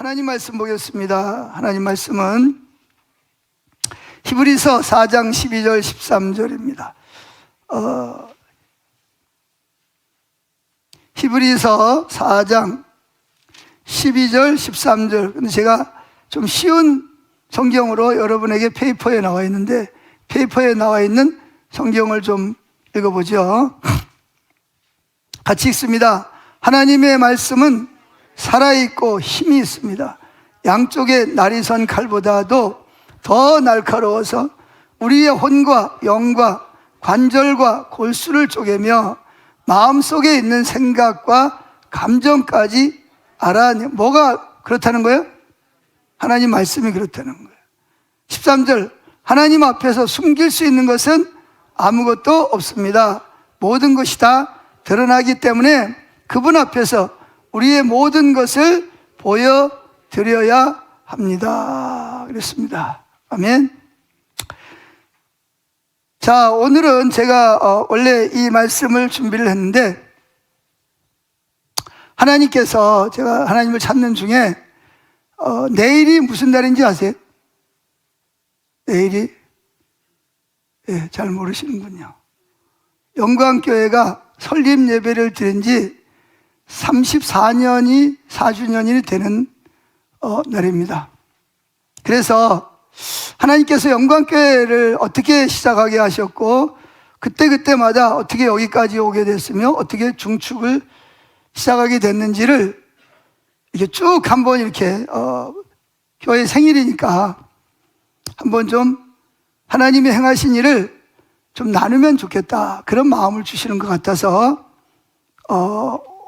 하나님 말씀 보겠습니다. 하나님 말씀은 히브리서 4장 12절 13절입니다. 히브리서 4장 12절 13절. 근데 제가 좀 쉬운 성경으로 여러분에게 페이퍼에 나와 있는데, 페이퍼에 나와 있는 성경을 좀 읽어보죠. 같이 읽습니다. 하나님의 말씀은 살아있고 힘이 있습니다. 양쪽에 날이 선 칼보다도 더 날카로워서 우리의 혼과 영과 관절과 골수를 쪼개며 마음속에 있는 생각과 감정까지 알아내. 뭐가 그렇다는 거예요? 하나님 말씀이 그렇다는 거예요. 13절, 하나님 앞에서 숨길 수 있는 것은 아무것도 없습니다. 모든 것이 다 드러나기 때문에 그분 앞에서 우리의 모든 것을 보여드려야 합니다. 그랬습니다. 아멘. 자, 오늘은 제가 원래 이 말씀을 준비를 했는데, 하나님께서, 제가 하나님을 찾는 중에 내일이 무슨 날인지 아세요? 내일이? 예, 잘 모르시는군요. 영광교회가 설립 예배를 드린 지 34년이 4주년이 되는 날입니다. 그래서 하나님께서 영광교회를 어떻게 시작하게 하셨고, 그때마다 어떻게 여기까지 오게 됐으며 어떻게 중축을 시작하게 됐는지를 이렇게 쭉 한번 이렇게 교회 생일이니까 한번 좀 하나님이 행하신 일을 좀 나누면 좋겠다, 그런 마음을 주시는 것 같아서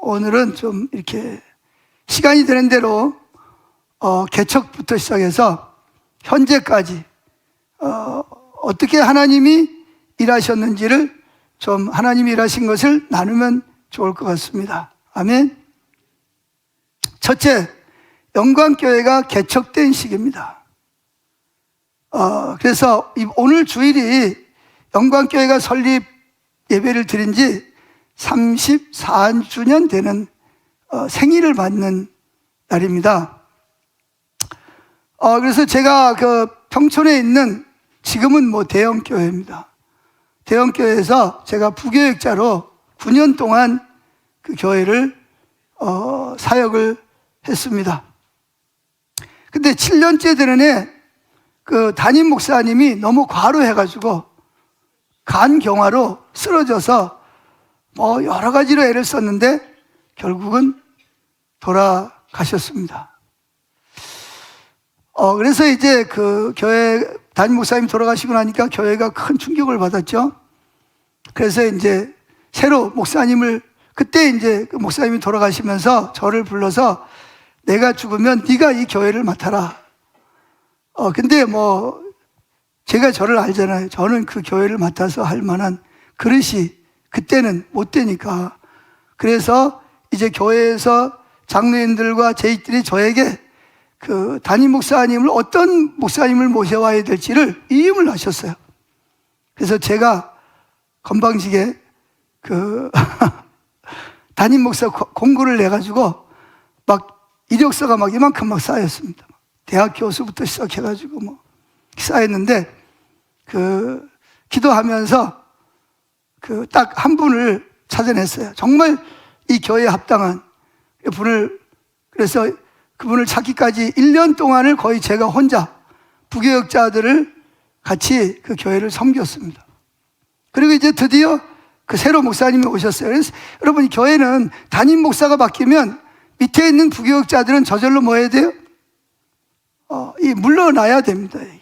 오늘은 좀 이렇게 시간이 되는 대로 개척부터 시작해서 현재까지 어떻게 하나님이 일하셨는지를 좀, 하나님이 일하신 것을 나누면 좋을 것 같습니다. 아멘. 첫째, 영광교회가 개척된 시기입니다. 그래서 오늘 주일이 영광교회가 설립 예배를 드린 지 34주년 되는 생일을 맞는 날입니다. 그래서 제가 그 평촌에 있는, 지금은 뭐 대형교회입니다. 대형교회에서 제가 부교육자로 9년 동안 그 교회를 사역을 했습니다. 근데 7년째 되는 해 그 담임 목사님이 너무 과로해가지고 간경화로 쓰러져서 뭐 여러 가지로 애를 썼는데 결국은 돌아가셨습니다. 그래서 이제 그 교회 담임 목사님이 돌아가시고 나니까 교회가 큰 충격을 받았죠. 그래서 이제 새로 목사님을, 그때 이제 그 목사님이 돌아가시면서 저를 불러서 내가 죽으면 네가 이 교회를 맡아라. 근데 뭐 제가 저를 알잖아요. 저는 그 교회를 맡아서 할 만한 그릇이 그때는 못 되니까. 그래서 이제 교회에서 장로님들과 제익들이 저에게 그 담임 목사님을, 어떤 목사님을 모셔와야 될지를 이임을 하셨어요. 그래서 제가 건방지게 그 담임 목사 공고를 내가지고 막 이력서가 막 이만큼 막 쌓였습니다. 대학 교수부터 시작해가지고 뭐 쌓였는데, 그 기도하면서 그 딱 한 분을 찾아냈어요. 정말 이 교회에 합당한 분을. 그래서 그분을 찾기까지 1년 동안을 거의 제가 혼자 부교역자들을 같이 그 교회를 섬겼습니다. 그리고 이제 드디어 그 새로 목사님이 오셨어요. 그래서 여러분, 이 교회는 담임 목사가 바뀌면 밑에 있는 부교역자들은 저절로 뭐 해야 돼요? 물러나야 됩니다, 이게.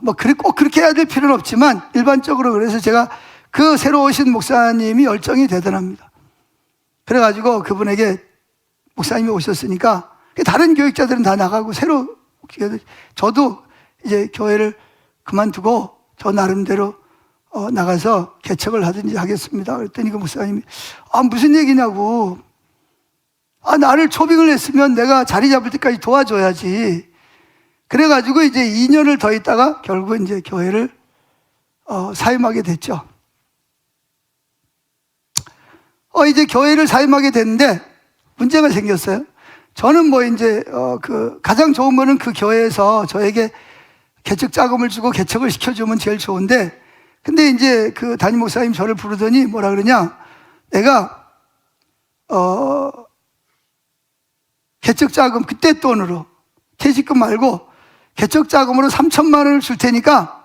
뭐 꼭 그렇게 해야 될 필요는 없지만 일반적으로. 그래서 제가 그 새로 오신 목사님이 열정이 대단합니다. 그래가지고 그분에게, 목사님이 오셨으니까 다른 교육자들은 다 나가고 새로, 저도 이제 교회를 그만두고 저 나름대로 나가서 개척을 하든지 하겠습니다. 그랬더니 그 목사님이 무슨 얘기냐고. 나를 초빙을 했으면 내가 자리 잡을 때까지 도와줘야지. 그래가지고 이제 2년을 더 있다가 결국 이제 교회를 사임하게 됐죠. 이제 교회를 사임하게 됐는데 문제가 생겼어요. 저는 뭐 이제 가장 좋은 거는 그 교회에서 저에게 개척 자금을 주고 개척을 시켜주면 제일 좋은데, 근데 이제 그 담임 목사님 저를 부르더니 뭐라 그러냐, 내가 개척 자금 그때 돈으로, 퇴직금 말고 개척 자금으로 3천만 원을 줄 테니까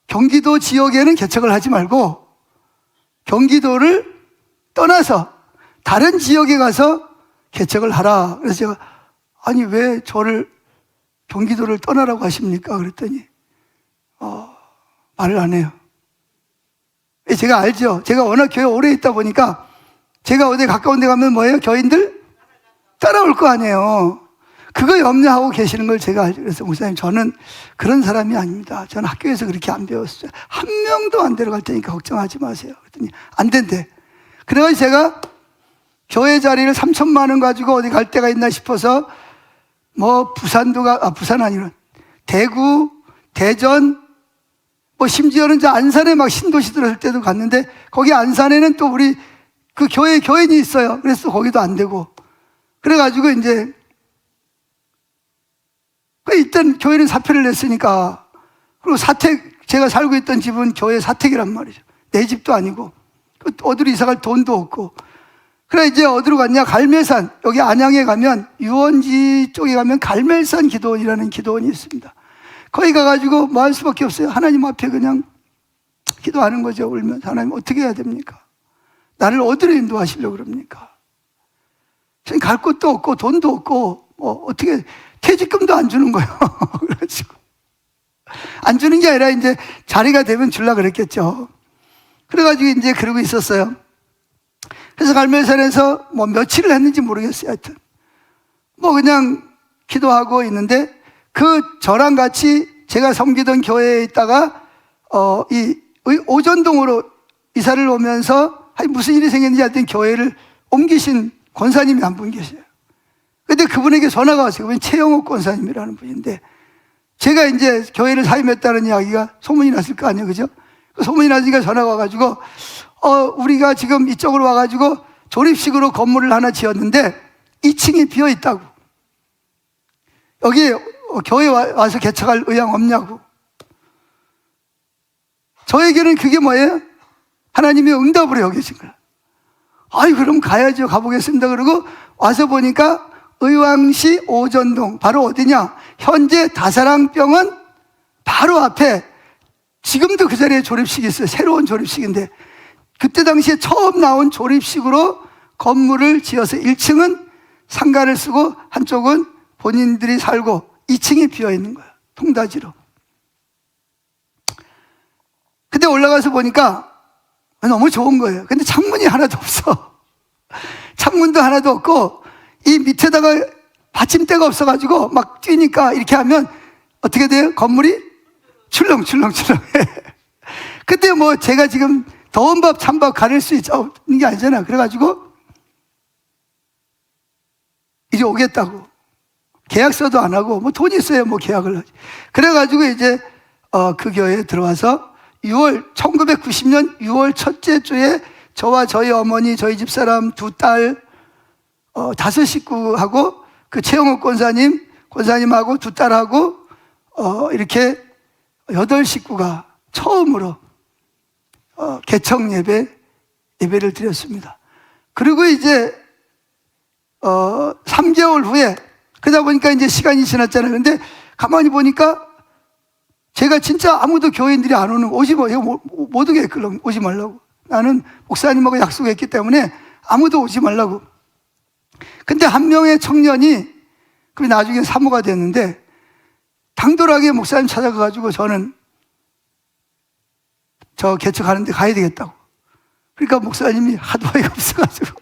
경기도 지역에는 개척을 하지 말고 경기도를 떠나서 다른 지역에 가서 개척을 하라. 그래서 제가 아니 왜 저를 경기도를 떠나라고 하십니까? 그랬더니 말을 안 해요. 제가 알죠. 제가 워낙 교회 오래 있다 보니까 제가 어디 가까운 데 가면 뭐예요? 교인들 따라올 거 아니에요. 그거 염려하고 계시는 걸 제가 알죠. 그래서 목사님 저는 그런 사람이 아닙니다. 저는 학교에서 그렇게 안 배웠어요. 한 명도 안 데려갈 테니까 걱정하지 마세요. 그랬더니 안 된대. 그래서 제가 교회 자리를 3천만 원 가지고 어디 갈 데가 있나 싶어서 뭐 부산 아니라 대구, 대전, 뭐 심지어는 저 안산에 막 신도시 들어설 때도 갔는데 거기 안산에는 또 우리 그 교회 교인이 있어요. 그래서 거기도 안 되고 그래가지고 이제 일단 교회는 사표를 냈으니까, 그리고 사택, 제가 살고 있던 집은 교회 사택이란 말이죠. 내 집도 아니고 어디로 이사 갈 돈도 없고. 그래 이제 어디로 갔냐, 갈매산, 여기 안양에 가면 유원지 쪽에 가면 갈매산 기도원이라는 기도원이 있습니다. 거기 가가지고 뭐 할 수밖에 없어요. 하나님 앞에 그냥 기도하는 거죠. 울면서 하나님 어떻게 해야 됩니까? 나를 어디로 인도하시려고 그럽니까? 지금 갈 곳도 없고 돈도 없고 뭐 어떻게 퇴직금도 안 주는 거예요. 그래가지고 안 주는 게 아니라 이제 자리가 되면 줄라 그랬겠죠. 그래가지고 이제 그러고 있었어요. 그래서 갈매산에서 뭐 며칠을 했는지 모르겠어요. 하여튼 뭐 그냥 기도하고 있는데 그 저랑 같이 제가 섬기던 교회에 있다가 이 오전동으로 이사를 오면서 무슨 일이 생겼는지 하여튼 교회를 옮기신 권사님이 한 분 계세요. 근데 그분에게 전화가 왔어요. 그분이 최영옥 권사님이라는 분인데 제가 이제 교회를 사임했다는 이야기가 소문이 났을 거 아니에요. 그죠? 그 소문이 나니까 전화가 와가지고 우리가 지금 이쪽으로 와가지고 조립식으로 건물을 하나 지었는데 2층이 비어 있다고. 여기 교회 와서 개척할 의향 없냐고. 저에게는 그게 뭐예요? 하나님이 응답을 여기신 거야. 아이 그럼 가야죠. 가보겠습니다. 그러고 와서 보니까 의왕시 오전동, 바로 어디냐, 현재 다사랑병원 바로 앞에 지금도 그 자리에 조립식이 있어요. 새로운 조립식인데 그때 당시에 처음 나온 조립식으로 건물을 지어서 1층은 상가를 쓰고 한쪽은 본인들이 살고 2층이 비어있는 거예요. 통다지로. 근데 올라가서 보니까 너무 좋은 거예요. 근데 창문이 하나도 없어. 창문도 하나도 없고 이 밑에다가 받침대가 없어가지고 막 뛰니까 이렇게 하면 어떻게 돼요? 건물이 출렁출렁출렁. 근데 뭐 제가 지금 더운 밥 찬밥 가릴 수 있는 게 아니잖아. 그래가지고 이제 오겠다고. 계약서도 안 하고 뭐 돈이 있어야 뭐 계약을 하지. 그래가지고 이제 그 교회에 들어와서 1990년 6월 첫째 주에 저와 저희 어머니, 저희 집사람 2딸 5 식구하고 그 최영옥 권사님하고 2딸하고 이렇게 8 식구가 처음으로 개척 예배를 드렸습니다. 그리고 이제 3개월 후에, 그러다 보니까 이제 시간이 지났잖아요. 근데 가만히 보니까 제가 진짜 아무도 교인들이 안 오는 거, 오지 마, 못 오게 했거든. 오지 말라고. 나는 목사님하고 약속했기 때문에 아무도 오지 말라고. 근데 한 명의 청년이 그 나중에 사모가 됐는데 당돌하게 목사님 찾아가가지고 저는 저 개척하는데 가야 되겠다고. 그러니까 목사님이 하도 어이가 없어가지고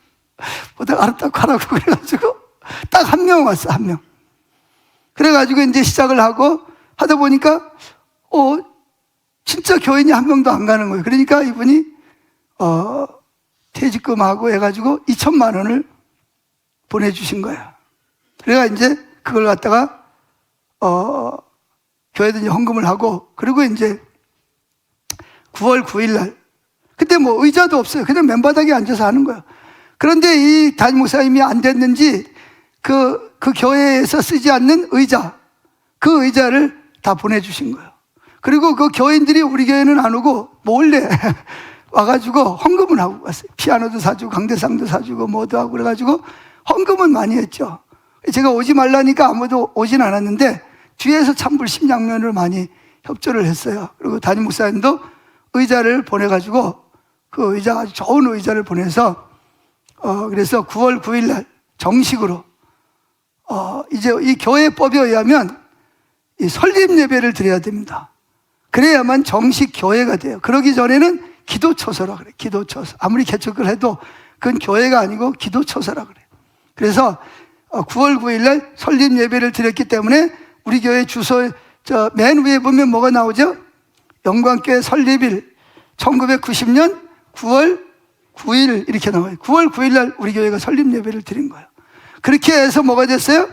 보다 알았다고 하라고 그래가지고 딱 한 명 왔어, 한 명. 그래가지고 이제 시작을 하고 하다 보니까 진짜 교인이 한 명도 안 가는 거예요. 그러니까 이분이 퇴직금하고 해가지고 2천만 원을 보내주신 거야. 그래가 이제 그걸 갖다가 교회도 이제 헌금을 하고, 그리고 이제 9월 9일 날, 그때 뭐 의자도 없어요. 그냥 맨바닥에 앉아서 하는 거야. 그런데 이 담임 목사님이 안 됐는지 그 교회에서 쓰지 않는 의자, 그 의자를 다 보내주신 거예요. 그리고 그 교인들이 우리 교회는 안 오고 몰래 와가지고 헌금을 하고 왔어요. 피아노도 사주고 강대상도 사주고 뭐도 하고 그래가지고 헌금은 많이 했죠. 제가 오지 말라니까 아무도 오진 않았는데 뒤에서 참불심양면으로 많이 협조를 했어요. 그리고 담임 목사님도 의자를 보내가지고 그 의자 아주 좋은 의자를 보내서 그래서 9월 9일 날 정식으로 이제 이 교회법에 의하면 이 설립 예배를 드려야 됩니다. 그래야만 정식 교회가 돼요. 그러기 전에는 기도처소라 그래. 기도처소. 아무리 개척을 해도 그건 교회가 아니고 기도처소라 그래. 그래서 9월 9일 날 설립 예배를 드렸기 때문에 우리 교회 주소 맨 위에 보면 뭐가 나오죠? 영광교회 설립일 1990년 9월 9일 이렇게 나와요. 9월 9일 날 우리 교회가 설립 예배를 드린 거예요. 그렇게 해서 뭐가 됐어요?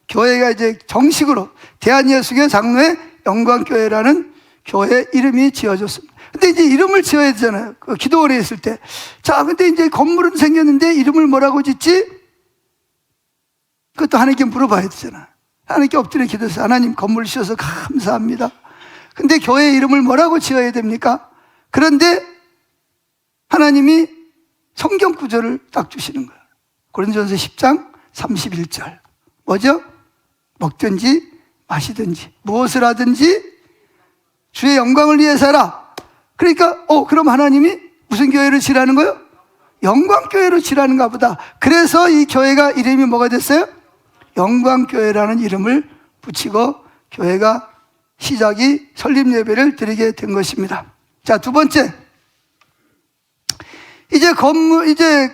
교회가 이제 정식으로 대한예수교 장로회 영광교회라는 교회 이름이 지어졌습니다. 근데 이제 이름을 지어야 되잖아요. 그 기도원에 있을 때. 자, 근데 이제 건물은 생겼는데 이름을 뭐라고 짓지? 그것도 하나님께 물어봐야 되잖아. 하나님께 엎드려 기도해서 하나님 건물 주셔서 감사합니다. 근데 교회 이름을 뭐라고 지어야 됩니까? 그런데 하나님이 성경 구절을 딱 주시는 거예요. 고린도전서 10장 31절. 뭐죠? 먹든지 마시든지 무엇을 하든지 주의 영광을 위해서 하라. 그러니까 그럼 하나님이 무슨 교회를 지라는 거예요? 영광교회로 지라는가 보다. 그래서 이 교회가 이름이 뭐가 됐어요? 영광교회라는 이름을 붙이고 교회가 시작이 설립 예배를 드리게 된 것입니다. 자, 두 번째. 이제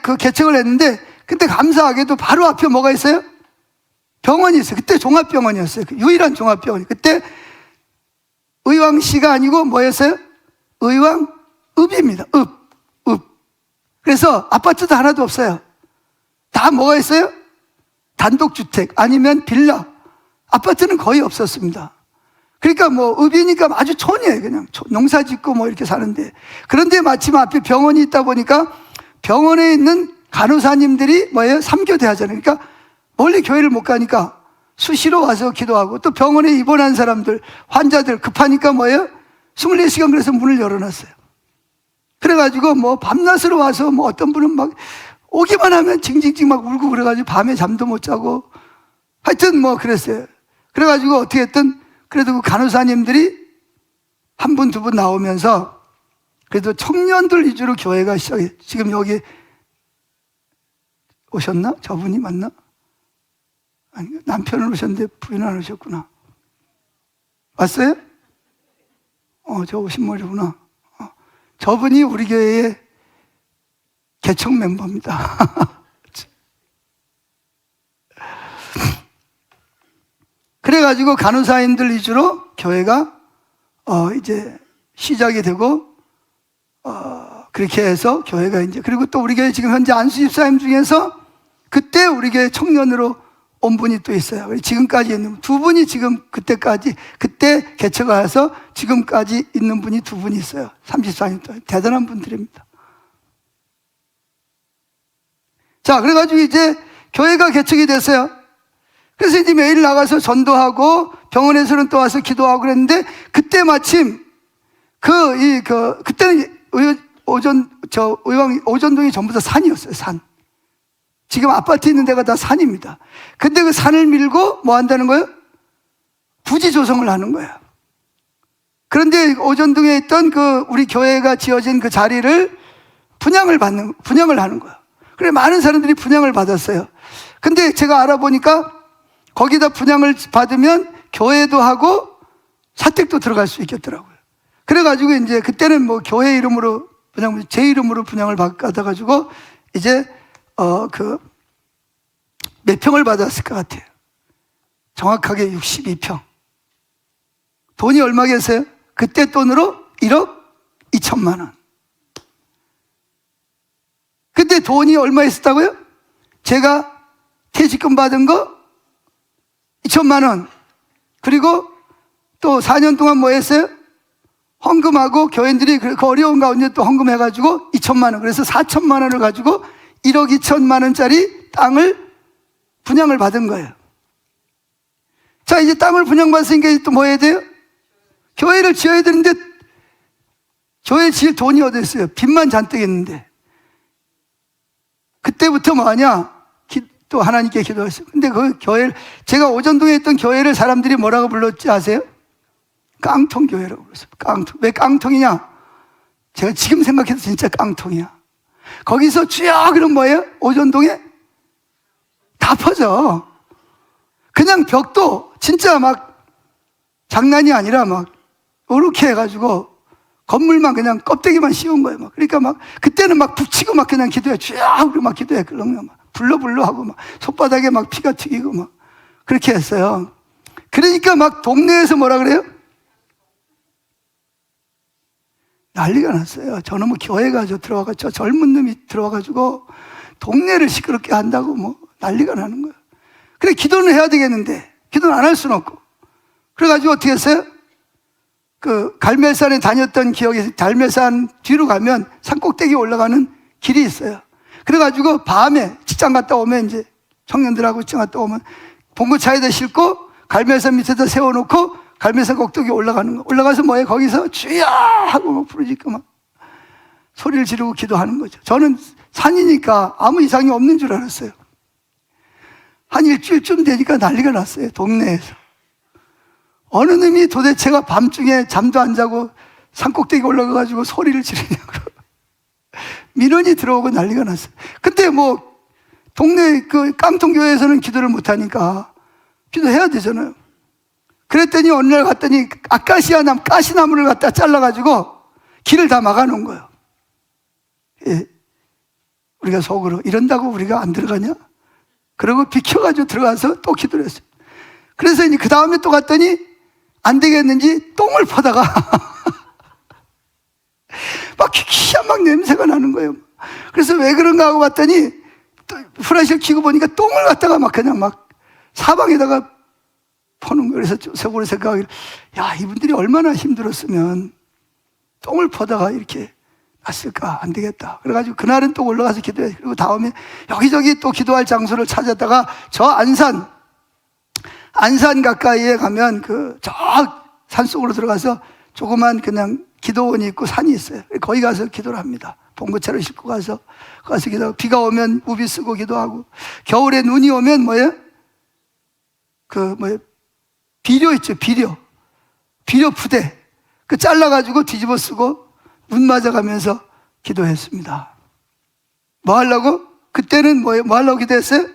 그 개척을 했는데 그때 감사하게도 바로 앞에 뭐가 있어요? 병원이 있어요. 그때 종합병원이었어요. 유일한 종합병원이. 그때 의왕시가 아니고 뭐였어요? 의왕읍입니다. 읍. 그래서 아파트도 하나도 없어요. 다 뭐가 있어요? 단독주택 아니면 빌라. 아파트는 거의 없었습니다. 그러니까 뭐 읍이니까 아주 촌이에요. 그냥 농사 짓고 뭐 이렇게 사는데. 그런데 마침 앞에 병원이 있다 보니까 병원에 있는 간호사님들이 뭐예요? 삼교대 하잖아요. 그러니까 멀리 교회를 못 가니까 수시로 와서 기도하고 또 병원에 입원한 사람들, 환자들 급하니까 뭐예요? 24시간 그래서 문을 열어놨어요. 그래가지고 뭐 밤낮으로 와서 뭐 어떤 분은 막 오기만 하면 징징징 막 울고 그래가지고 밤에 잠도 못 자고 하여튼 뭐 그랬어요. 그래가지고 어떻게 했든 그래도 그 간호사님들이 한 분, 두 분 나오면서 그래도 청년들 위주로 교회가 시작해. 지금 여기 오셨나? 저분이 맞나? 아니, 남편은 오셨는데 부인은 안 오셨구나. 왔어요? 저 오신 분이구나. 저분이 우리 교회의 개척 멤버입니다. 그래가지고 간호사님들 위주로 교회가 이제 시작이 되고 그렇게 해서 교회가 이제 그리고 또 우리 교회 지금 현재 안수 집사님 중에서 그때 우리 교회 청년으로 온 분이 또 있어요. 지금까지 있는 두 분이 지금 그때 개척을 해서 지금까지 있는 분이 두 분이 있어요. 34년 동안 대단한 분들입니다. 자, 그래가지고 이제 교회가 개척이 됐어요. 그래서 이제 매일 나가서 전도하고 병원에서는 또 와서 기도하고 그랬는데 그때 마침 그때는 오전동이 전부 다 산이었어요. 산. 지금 아파트 있는 데가 다 산입니다. 근데 그 산을 밀고 뭐 한다는 거예요? 부지 조성을 하는 거예요. 그런데 오전동에 있던 우리 교회가 지어진 그 자리를 분양을 하는 거예요. 그래 많은 사람들이 분양을 받았어요. 근데 제가 알아보니까 거기다 분양을 받으면 교회도 하고 사택도 들어갈 수 있겠더라고요. 그래가지고 이제 그때는 뭐 교회 이름으로 제 이름으로 분양을 받아가지고 이제 몇 평을 받았을 것 같아요. 정확하게 62평. 돈이 얼마 계세요? 그때 돈으로 1억 2천만 원. 그때 돈이 얼마 있었다고요? 제가 퇴직금 받은 거 2천만 원. 그리고 또 4년 동안 뭐 했어요? 헌금하고 교인들이 그 어려운 가운데 또 헌금해가지고 2천만 원. 그래서 4천만 원을 가지고 1억 2천만 원짜리 땅을 분양을 받은 거예요. 자, 이제 땅을 분양받았으니까 또 뭐 해야 돼요? 교회를 지어야 되는데 교회 지을 돈이 어디 있어요? 빚만 잔뜩 있는데. 그때부터 뭐하냐? 또 하나님께 기도했어요. 근데 그 교회를, 제가 오전동에 있던 교회를 사람들이 뭐라고 불렀지 아세요? 깡통교회라고 불렀어요. 깡통. 왜 깡통이냐? 제가 지금 생각해도 진짜 깡통이야. 거기서 주여 그럼 뭐예요? 오전동에 다 퍼져. 그냥 벽도 진짜 막 장난이 아니라 막 이렇게 해가지고 건물만 그냥 껍데기만 씌운 거예요. 막. 그러니까 막 그때는 막 북치고 막 그냥 기도해. 주여 그리고 막 기도해. 그러면 막 불러 하고 막 손바닥에 막 피가 튀기고 막 그렇게 했어요. 그러니까 막 동네에서 뭐라 그래요? 난리가 났어요. 저는 뭐 교회 가서 들어와가지고 젊은 놈이 들어와가지고 동네를 시끄럽게 한다고 뭐 난리가 나는 거예요. 그래 기도는 해야 되겠는데 기도는 안 할 수는 없고 그래가지고 어떻게 했어요? 그 갈멜산에 다녔던 기억이, 갈멜산 뒤로 가면 산꼭대기 올라가는 길이 있어요. 그래가지고 밤에 직장 갔다 오면 이제 청년들하고 직장 갔다 오면 봉고차에다 싣고 갈멜산 밑에다 세워놓고 갈멜산 꼭대기 올라가는 거. 올라가서 뭐해? 거기서 주야 하고 막 부르짖고 막 소리를 지르고 기도하는 거죠. 저는 산이니까 아무 이상이 없는 줄 알았어요. 한 일주일쯤 되니까 난리가 났어요. 동네에서. 어느 놈이 도대체가 밤중에 잠도 안 자고 산꼭대기 올라가가지고 소리를 지르냐고. 민원이 들어오고 난리가 났어요. 근데 뭐 동네 그 깡통교회에서는 기도를 못하니까 기도해야 되잖아요. 그랬더니 어느 날 갔더니 아카시아 나무, 가시나무를 갖다 잘라가지고 길을 다 막아놓은 거예요. 예. 우리가 속으로 이런다고 우리가 안 들어가냐? 그러고 비켜가지고 들어가서 또 기도를 했어요. 그래서 이제 그 다음에 또 갔더니 안 되겠는지 똥을 퍼다가 막 희한한 막 냄새가 나는 거예요. 그래서 왜 그런가 하고 봤더니 또 후라시를 켜고 보니까 똥을 갖다가 막 그냥 막 사방에다가 퍼는 거예요. 그래서 속으로 생각하기를 야 이분들이 얼마나 힘들었으면 똥을 퍼다가 이렇게 놨을까. 안 되겠다. 그래가지고 그날은 또 올라가서 기도해. 그리고 다음에 여기저기 또 기도할 장소를 찾았다가 저 안산 가까이에 가면 그 저 산속으로 들어가서 조그만 그냥 기도원이 있고 산이 있어요. 거기 가서 기도를 합니다. 봉고차를 싣고 가서 기도하고, 비가 오면 우비 쓰고 기도하고, 겨울에 눈이 오면 비료 있죠. 비료 부대 그 잘라가지고 뒤집어 쓰고 눈 맞아가면서 기도했습니다. 뭐 하려고? 그때는 뭐 하려고 기도했어요?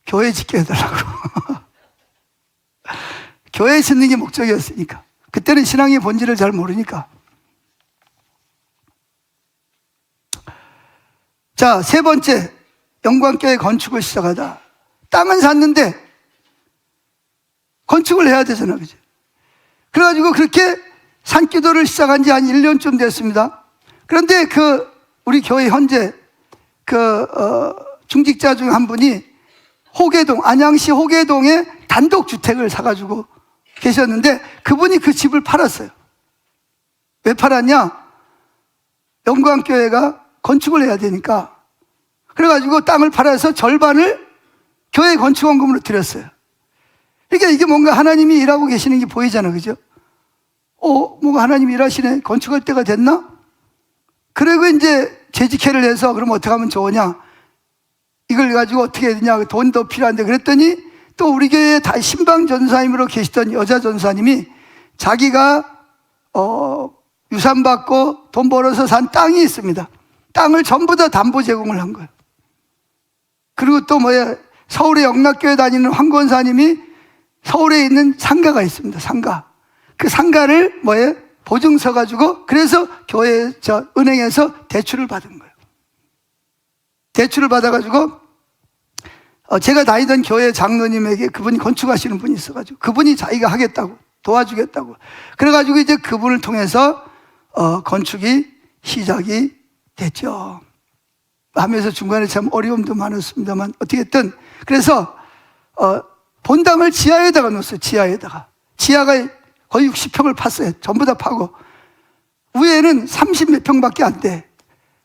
교회 짓게 해달라고. 교회 짓는 게 목적이었으니까. 그때는 신앙의 본질을 잘 모르니까. 자, 세 번째, 영광교회 건축을 시작하다. 땅은 샀는데 건축을 해야 되잖아, 그죠? 그래가지고 그렇게 산기도를 시작한 지 한 1년쯤 됐습니다. 그런데 우리 교회 현재 중직자 중 한 분이 안양시 호계동에 단독주택을 사가지고 계셨는데 그분이 그 집을 팔았어요. 왜 팔았냐? 영광교회가 건축을 해야 되니까. 그래가지고 땅을 팔아서 절반을 교회 건축원금으로 드렸어요. 그러니까 이게 뭔가 하나님이 일하고 계시는 게 보이잖아, 그죠? 뭔가 하나님이 일하시네. 건축할 때가 됐나? 그리고 이제 재직회를 해서 그럼 어떻게 하면 좋으냐? 이걸 가지고 어떻게 해야 되냐? 돈도 필요한데 그랬더니 또 우리 교회에 신방 전사님으로 계시던 여자 전사님이 자기가 유산 받고 돈 벌어서 산 땅이 있습니다. 땅을 전부 다 담보 제공을 한 거예요. 그리고 또 서울의 영락교회 다니는 황 권사님이 서울에 있는 상가가 있습니다. 상가. 그 상가를 보증서 가지고 그래서 은행에서 대출을 받은 거예요. 대출을 받아가지고 제가 다니던 교회 장로님에게 그분이 건축하시는 분이 있어가지고 그분이 자기가 하겠다고 도와주겠다고 그래가지고 이제 그분을 통해서 건축이 시작이 됐죠. 하면서 중간에 참 어려움도 많았습니다만 어떻게든 그래서 본당을 지하에다가 놓았어요. 지하가 거의 60평을 팠어요. 전부 다 파고 위에는 30몇 평밖에 안 돼.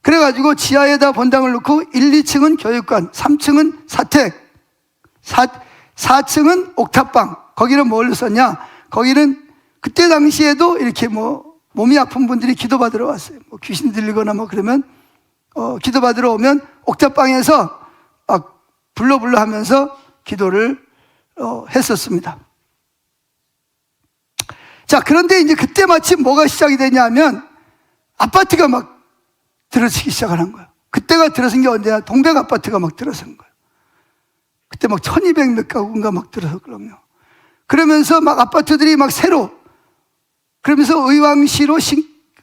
그래가지고 지하에다 본당을 놓고 1, 2층은 교육관, 3층은 사택, 4층은 옥탑방. 거기는 뭘로 썼냐? 거기는 그때 당시에도 이렇게 뭐 몸이 아픈 분들이 기도받으러 왔어요. 뭐 귀신 들리거나 뭐 그러면 기도받으러 오면 옥탑방에서 막 불러 하면서 기도를 했었습니다. 자, 그런데 이제 그때 마침 뭐가 시작이 되냐면 아파트가 막 들어서기 시작하는 거예요. 그때가 들어선 게 언제야? 동백 아파트가 막 들어선 거예요. 그때 막 1200 몇 가구인가 막 들어섰거든요. 그러면서 막 아파트들이 막 새로, 그러면서 의왕시로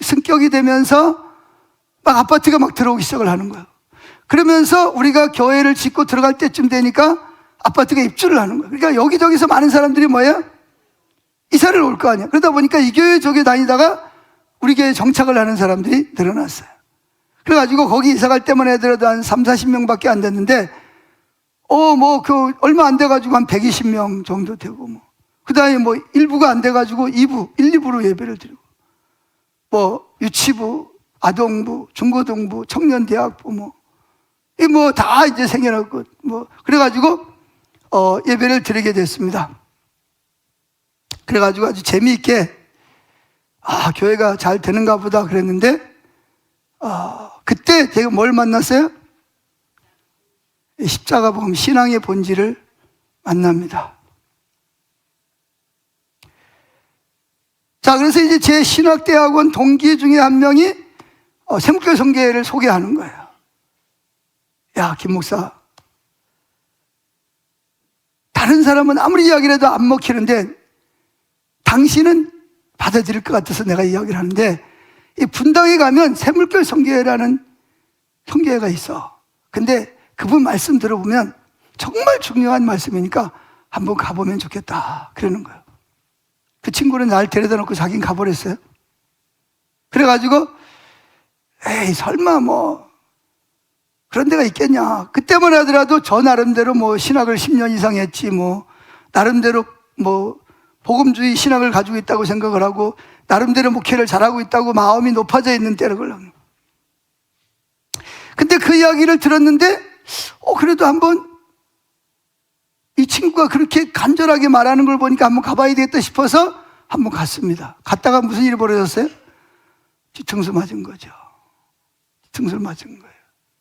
승격이 되면서 막 아파트가 막 들어오기 시작을 하는 거예요. 그러면서 우리가 교회를 짓고 들어갈 때쯤 되니까 아파트가 입주를 하는 거예요. 그러니까 여기저기서 많은 사람들이 뭐예요? 이사를 올 거 아니야. 그러다 보니까 이 교회 저 교회 다니다가 우리 교회에 정착을 하는 사람들이 늘어났어요. 그래가지고 거기 이사 갈 때만 해도 한 3, 40명밖에 안 됐는데 얼마 안 돼가지고 한 120명 정도 되고 그 다음에 일부가 안 돼가지고 2부, 1, 2부로 예배를 드리고 유치부, 아동부, 중고등부, 청년대학부 다 이제 생겨났고 그래가지고 예배를 드리게 됐습니다. 그래가지고 아주 재미있게 교회가 잘 되는가 보다 그랬는데 그때 제가 뭘 만났어요? 십자가 복음 신앙의 본질을 만납니다. 자, 그래서 이제 제 신학대학원 동기 중에 한 명이 샘물교회 성교회를 소개하는 거예요. 야, 김 목사, 다른 사람은 아무리 이야기를 해도 안 먹히는데 당신은 받아들일 것 같아서 내가 이야기를 하는데, 이 분당에 가면 샘물교회 성교회라는 성교회가 있어. 근데 그분 말씀 들어보면 정말 중요한 말씀이니까 한번 가보면 좋겠다 그러는 거예요. 그 친구는 날 데려다 놓고 자기는 가버렸어요. 그래가지고 에이 설마 그런 데가 있겠냐. 그때만 하더라도 저 나름대로 신학을 10년 이상 했지 나름대로 복음주의 신학을 가지고 있다고 생각을 하고 나름대로 목회를 잘하고 있다고 마음이 높아져 있는 때를. 근데 그 이야기를 들었는데 그래도 한번 이 친구가 그렇게 간절하게 말하는 걸 보니까 한번 가봐야 되겠다 싶어서 한번 갔습니다. 갔다가 무슨 일이 벌어졌어요? 뒤통수 맞은 거죠. 뒤통수를 맞은 거예요.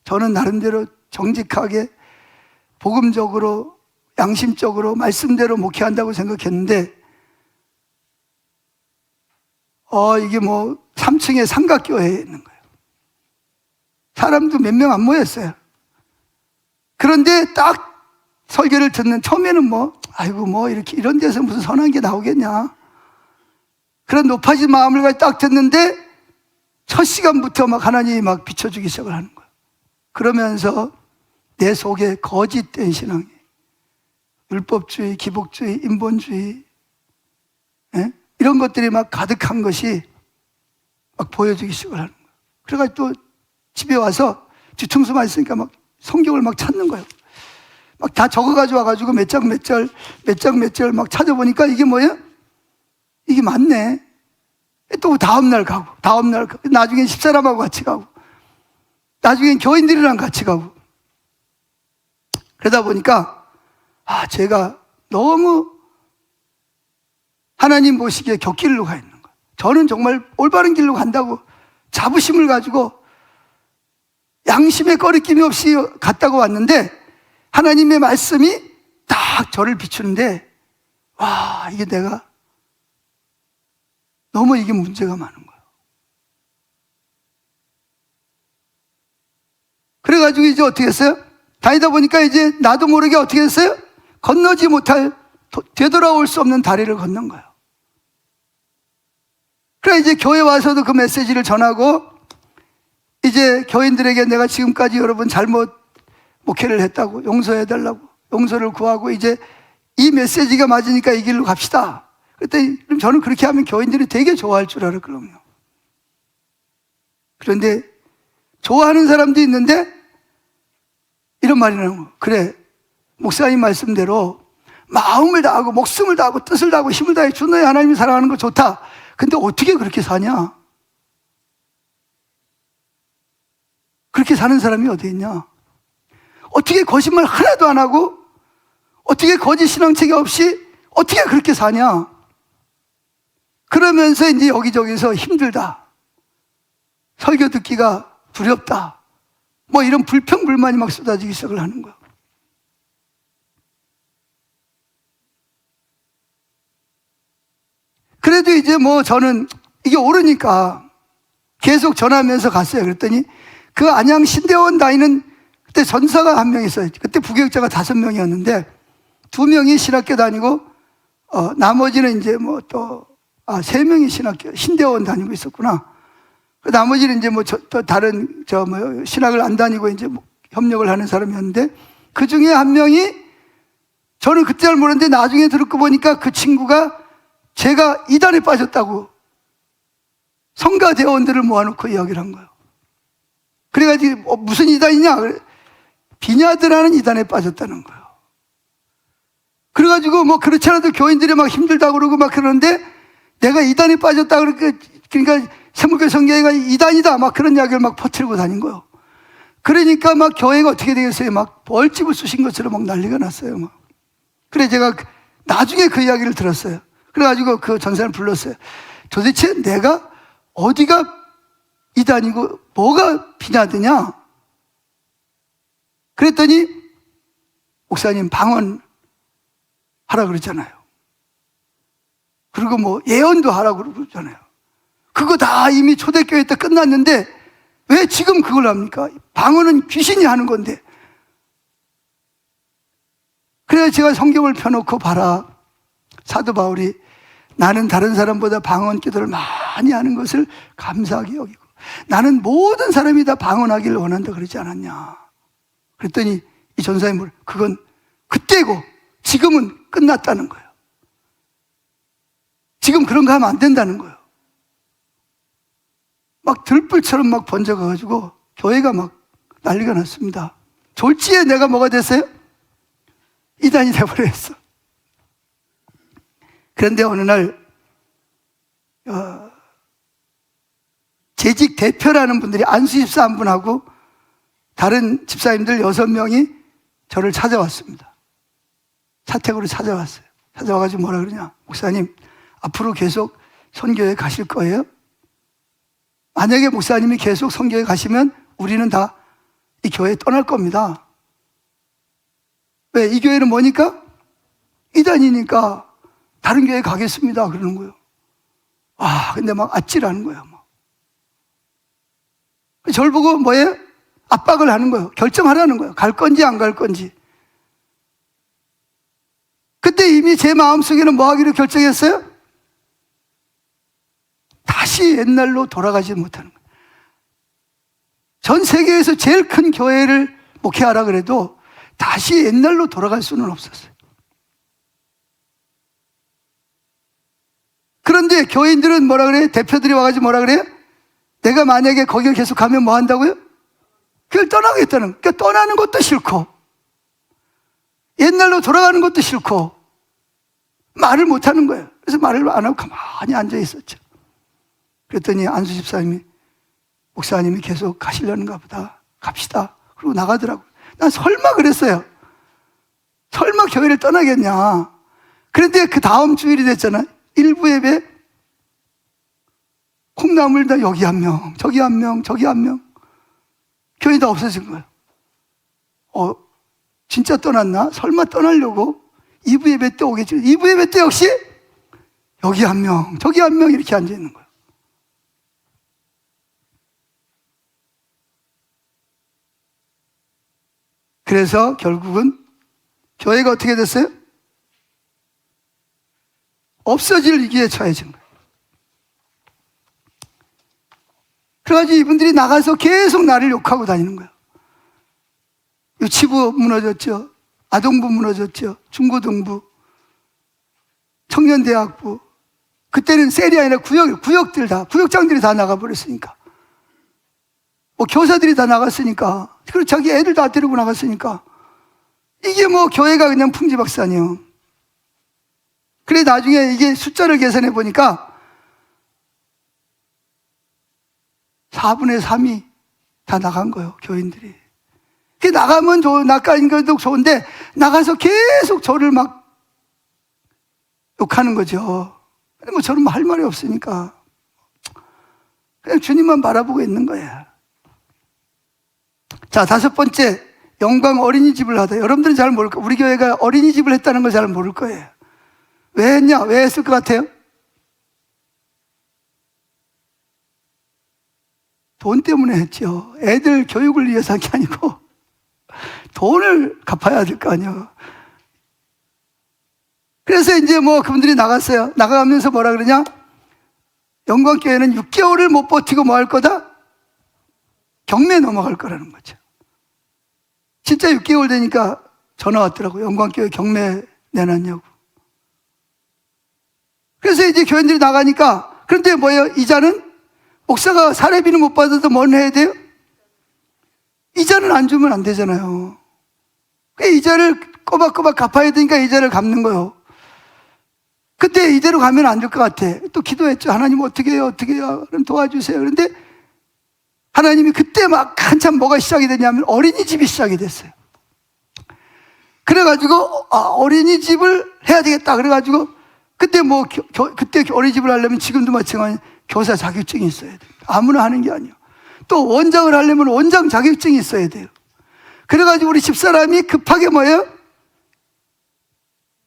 저는 나름대로 정직하게 복음적으로 양심적으로 말씀대로 목회한다고 생각했는데 이게 3층에 삼각교회에 있는 거예요. 사람도 몇 명 안 모였어요. 그런데 딱 설교를 듣는 처음에는 이렇게 이런 데서 무슨 선한 게 나오겠냐. 그런 높아진 마음을 가지고 딱 듣는데 첫 시간부터 하나님이 비춰주기 시작을 하는 거예요. 그러면서 내 속에 거짓된 신앙이 율법주의, 기복주의, 인본주의 이런 것들이 가득한 것이 보여주기 시작을 하는 거예요. 그래가지고 또 집에 와서 뒤통수만 있으니까 성경을 찾는 거예요. 다 적어가지고 와가지고 몇 장 몇 절 찾아보니까 이게 뭐예요? 이게 맞네. 또 다음날 가고 나중엔 집사람하고 같이 가고 나중엔 교인들이랑 같이 가고 그러다 보니까 제가 너무 하나님 보시기에 곁길로 가 있는 거예요. 저는 정말 올바른 길로 간다고 자부심을 가지고 양심의 꺼리낌이 없이 갔다고 왔는데 하나님의 말씀이 딱 저를 비추는데 이게 내가 너무 이게 문제가 많은 거예요. 그래가지고 이제 어떻게 했어요? 다니다 보니까 이제 나도 모르게 어떻게 했어요? 건너지 못할 되돌아올 수 없는 다리를 건넌 거예요. 그래 이제 교회 와서도 그 메시지를 전하고 이제 교인들에게 내가 지금까지 여러분 잘못 목회를 했다고 용서해달라고 용서를 구하고 이제 이 메시지가 맞으니까 이 길로 갑시다. 그랬더니 저는 그렇게 하면 교인들이 되게 좋아할 줄 알았거든요. 그런데 좋아하는 사람도 있는데 이런 말이 나오는 거예요. 그래 목사님 말씀대로 마음을 다하고 목숨을 다하고 뜻을 다하고 힘을 다해 주 너의 하나님을 사랑하는 거 좋다. 근데 어떻게 그렇게 사냐? 그렇게 사는 사람이 어디 있냐? 어떻게 거짓말 하나도 안 하고 어떻게 거짓 신앙체계 없이 어떻게 그렇게 사냐? 그러면서 이제 여기저기서 힘들다, 설교 듣기가 두렵다, 뭐 이런 불평불만이 막 쏟아지기 시작을 하는 거야. 그래도 이제 뭐 저는 이게 옳으니까 계속 전하면서 갔어요. 그랬더니 그 안양 신대원 다니는 그때 전사가 한 명 있어요. 그때 부교육자가 5명이었는데 2명이 신학교 다니고 나머지는 이제 뭐 또 3명이 신대원 다니고 있었구나. 나머지는 이제 뭐 또 다른 신학을 안 다니고 이제 뭐 협력을 하는 사람이었는데, 그 중에 한 명이, 저는 그때 잘 모르는데 나중에 듣고 보니까 그 친구가 제가 이단에 빠졌다고 성가 대원들을 모아놓고 이야기를 한 거예요. 그래가지고 무슨 이단이냐? 비냐드라는 이단에 빠졌다는 거예요. 그래가지고 뭐 그렇지 않아도 교인들이 막 힘들다고 그러고 막 그러는데, 내가 이단에 빠졌다 그러니까 세무교 성교회가 이단이다 막 그런 이야기를 막 퍼뜨리고 다닌 거예요. 그러니까 막 교회가 어떻게 되겠어요? 막 벌집을 쑤신 것처럼 막 난리가 났어요. 막. 그래 제가 나중에 그 이야기를 들었어요. 그래가지고 그 전사를 불렀어요. 도대체 내가 어디가 이단이고 뭐가 비냐드냐? 그랬더니 목사님 방언 하라 그랬잖아요. 그리고 뭐 예언도 하라고 그러잖아요. 그거 다 이미 초대교회 때 끝났는데 왜 지금 그걸 합니까? 방언은 귀신이 하는 건데. 그래서 제가 성경을 펴놓고 봐라. 사도 바울이 나는 다른 사람보다 방언 기도를 많이 하는 것을 감사하게 여기고 나는 모든 사람이 다 방언하기를 원한다 그러지 않았냐. 그랬더니 이 전사님 물 그건 그때고 지금은 끝났다는 거예요. 지금 그런 거 하면 안 된다는 거예요. 막 들불처럼 막 번져가지고 교회가 막 난리가 났습니다. 졸지에 내가 뭐가 됐어요? 이단이 돼버렸어. 그런데 어느 날 재직 대표라는 분들이 안수 집사 한 분하고 다른 집사님들 6명이 저를 찾아왔습니다. 사택으로 찾아왔어요. 찾아와가지고 뭐라 그러냐? 목사님, 앞으로 계속 선교회 가실 거예요? 만약에 목사님이 계속 선교회 가시면 우리는 다 이 교회 떠날 겁니다. 왜? 이 교회는 뭐니까? 이단이니까 다른 교회 가겠습니다. 그러는 거예요. 근데 막 아찔하는 거예요. 막. 저를 보고 뭐예요? 압박을 하는 거예요. 결정하라는 거예요. 갈 건지 안 갈 건지. 그때 이미 제 마음속에는 뭐 하기로 결정했어요? 다시 옛날로 돌아가지 못하는 거예요. 전 세계에서 제일 큰 교회를 목회하라 그래도 다시 옛날로 돌아갈 수는 없었어요. 그런데 교인들은 뭐라 그래요? 대표들이 와가지고 뭐라 그래요? 내가 만약에 거기를 계속 가면 뭐 한다고요? 그걸 떠나겠다는, 그러니까 떠나는 것도 싫고 옛날로 돌아가는 것도 싫고 말을 못 하는 거예요. 그래서 말을 안 하고 가만히 앉아 있었죠. 그랬더니 안수 집사님이 목사님이 계속 가시려는가 보다. 갑시다. 그리고 나가더라고요. 난 설마 그랬어요. 설마 교회를 떠나겠냐. 그런데 그 다음 주일이 됐잖아요. 일부 예배 콩나물 다 여기 한 명, 저기 한 명, 저기 한 명. 교회 다 없어진 거예요. 진짜 떠났나? 설마 떠나려고? 2부 예배 때 오겠지. 2부 예배 때 역시 여기 한 명, 저기 한 명 이렇게 앉아 있는 거예요. 그래서 결국은 교회가 어떻게 됐어요? 없어질 위기에 처해진 거예요. 그래가지고 이분들이 나가서 계속 나를 욕하고 다니는 거예요. 유치부 무너졌죠. 아동부 무너졌죠. 중고등부, 청년대학부. 그때는 셀이 아니라 구역들 다, 구역장들이 다 나가버렸으니까. 뭐 교사들이 다 나갔으니까. 그리고 자기 애들 다 데리고 나갔으니까. 이게 뭐 교회가 그냥 풍지박산이에요. 그래 나중에 이게 숫자를 계산해 보니까 4분의 3이 다 나간 거예요, 교인들이. 나가면 나가는 것도 좋은데 나가서 계속 저를 막 욕하는 거죠. 근데 뭐 저는 뭐 할 말이 없으니까 그냥 주님만 바라보고 있는 거예요. 자, 다섯 번째, 영광 어린이집을 하다. 여러분들은 잘 모를 거예요. 우리 교회가 어린이집을 했다는 걸 잘 모를 거예요. 왜 했냐? 왜 했을 것 같아요? 돈 때문에 했죠. 애들 교육을 위해서 한 게 아니고 돈을 갚아야 될 거 아니에요. 그래서 이제 뭐 그분들이 나갔어요. 나가면서 뭐라 그러냐? 영광교회는 6개월을 못 버티고 뭐 할 거다? 경매에 넘어갈 거라는 거죠. 진짜 6개월 되니까 전화 왔더라고요. 영광교회 경매 내놨냐고. 그래서 이제 교인들이 나가니까, 그런데 뭐예요? 이자는 목사가 사례비는 못 받아도 뭘 해야 돼요? 이자는 안 주면 안 되잖아요. 이자를 꼬박꼬박 갚아야 되니까 이자를 갚는 거예요. 그때 이대로 가면 안 될 것 같아. 또 기도했죠. 하나님 어떻게 해요? 어떻게 해요? 그럼 도와주세요. 그런데 하나님이 그때 막 한참 뭐가 시작이 되냐면 어린이집이 시작이 됐어요. 그래가지고 어린이집을 해야 되겠다. 그래가지고 그때 뭐 그때 어린이집을 하려면 지금도 마찬가지 교사 자격증이 있어야 돼요. 아무나 하는 게 아니에요. 또 원장을 하려면 원장 자격증이 있어야 돼요. 그래가지고 우리 집사람이 급하게 뭐예요?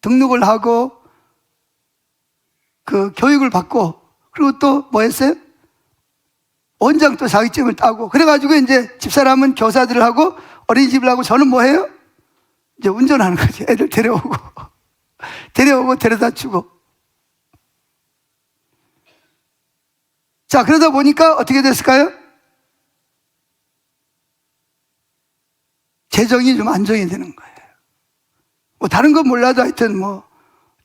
등록을 하고 그 교육을 받고, 그리고 또 뭐 했어요? 원장 또 자격증을 따고, 그래가지고 이제 집사람은 교사들을 하고 어린이집을 하고 저는 뭐 해요? 이제 운전하는 거지. 애들 데려오고 데려다 주고. 자, 그러다 보니까 어떻게 됐을까요? 재정이 좀 안정이 되는 거예요. 뭐 다른 건 몰라도 하여튼 뭐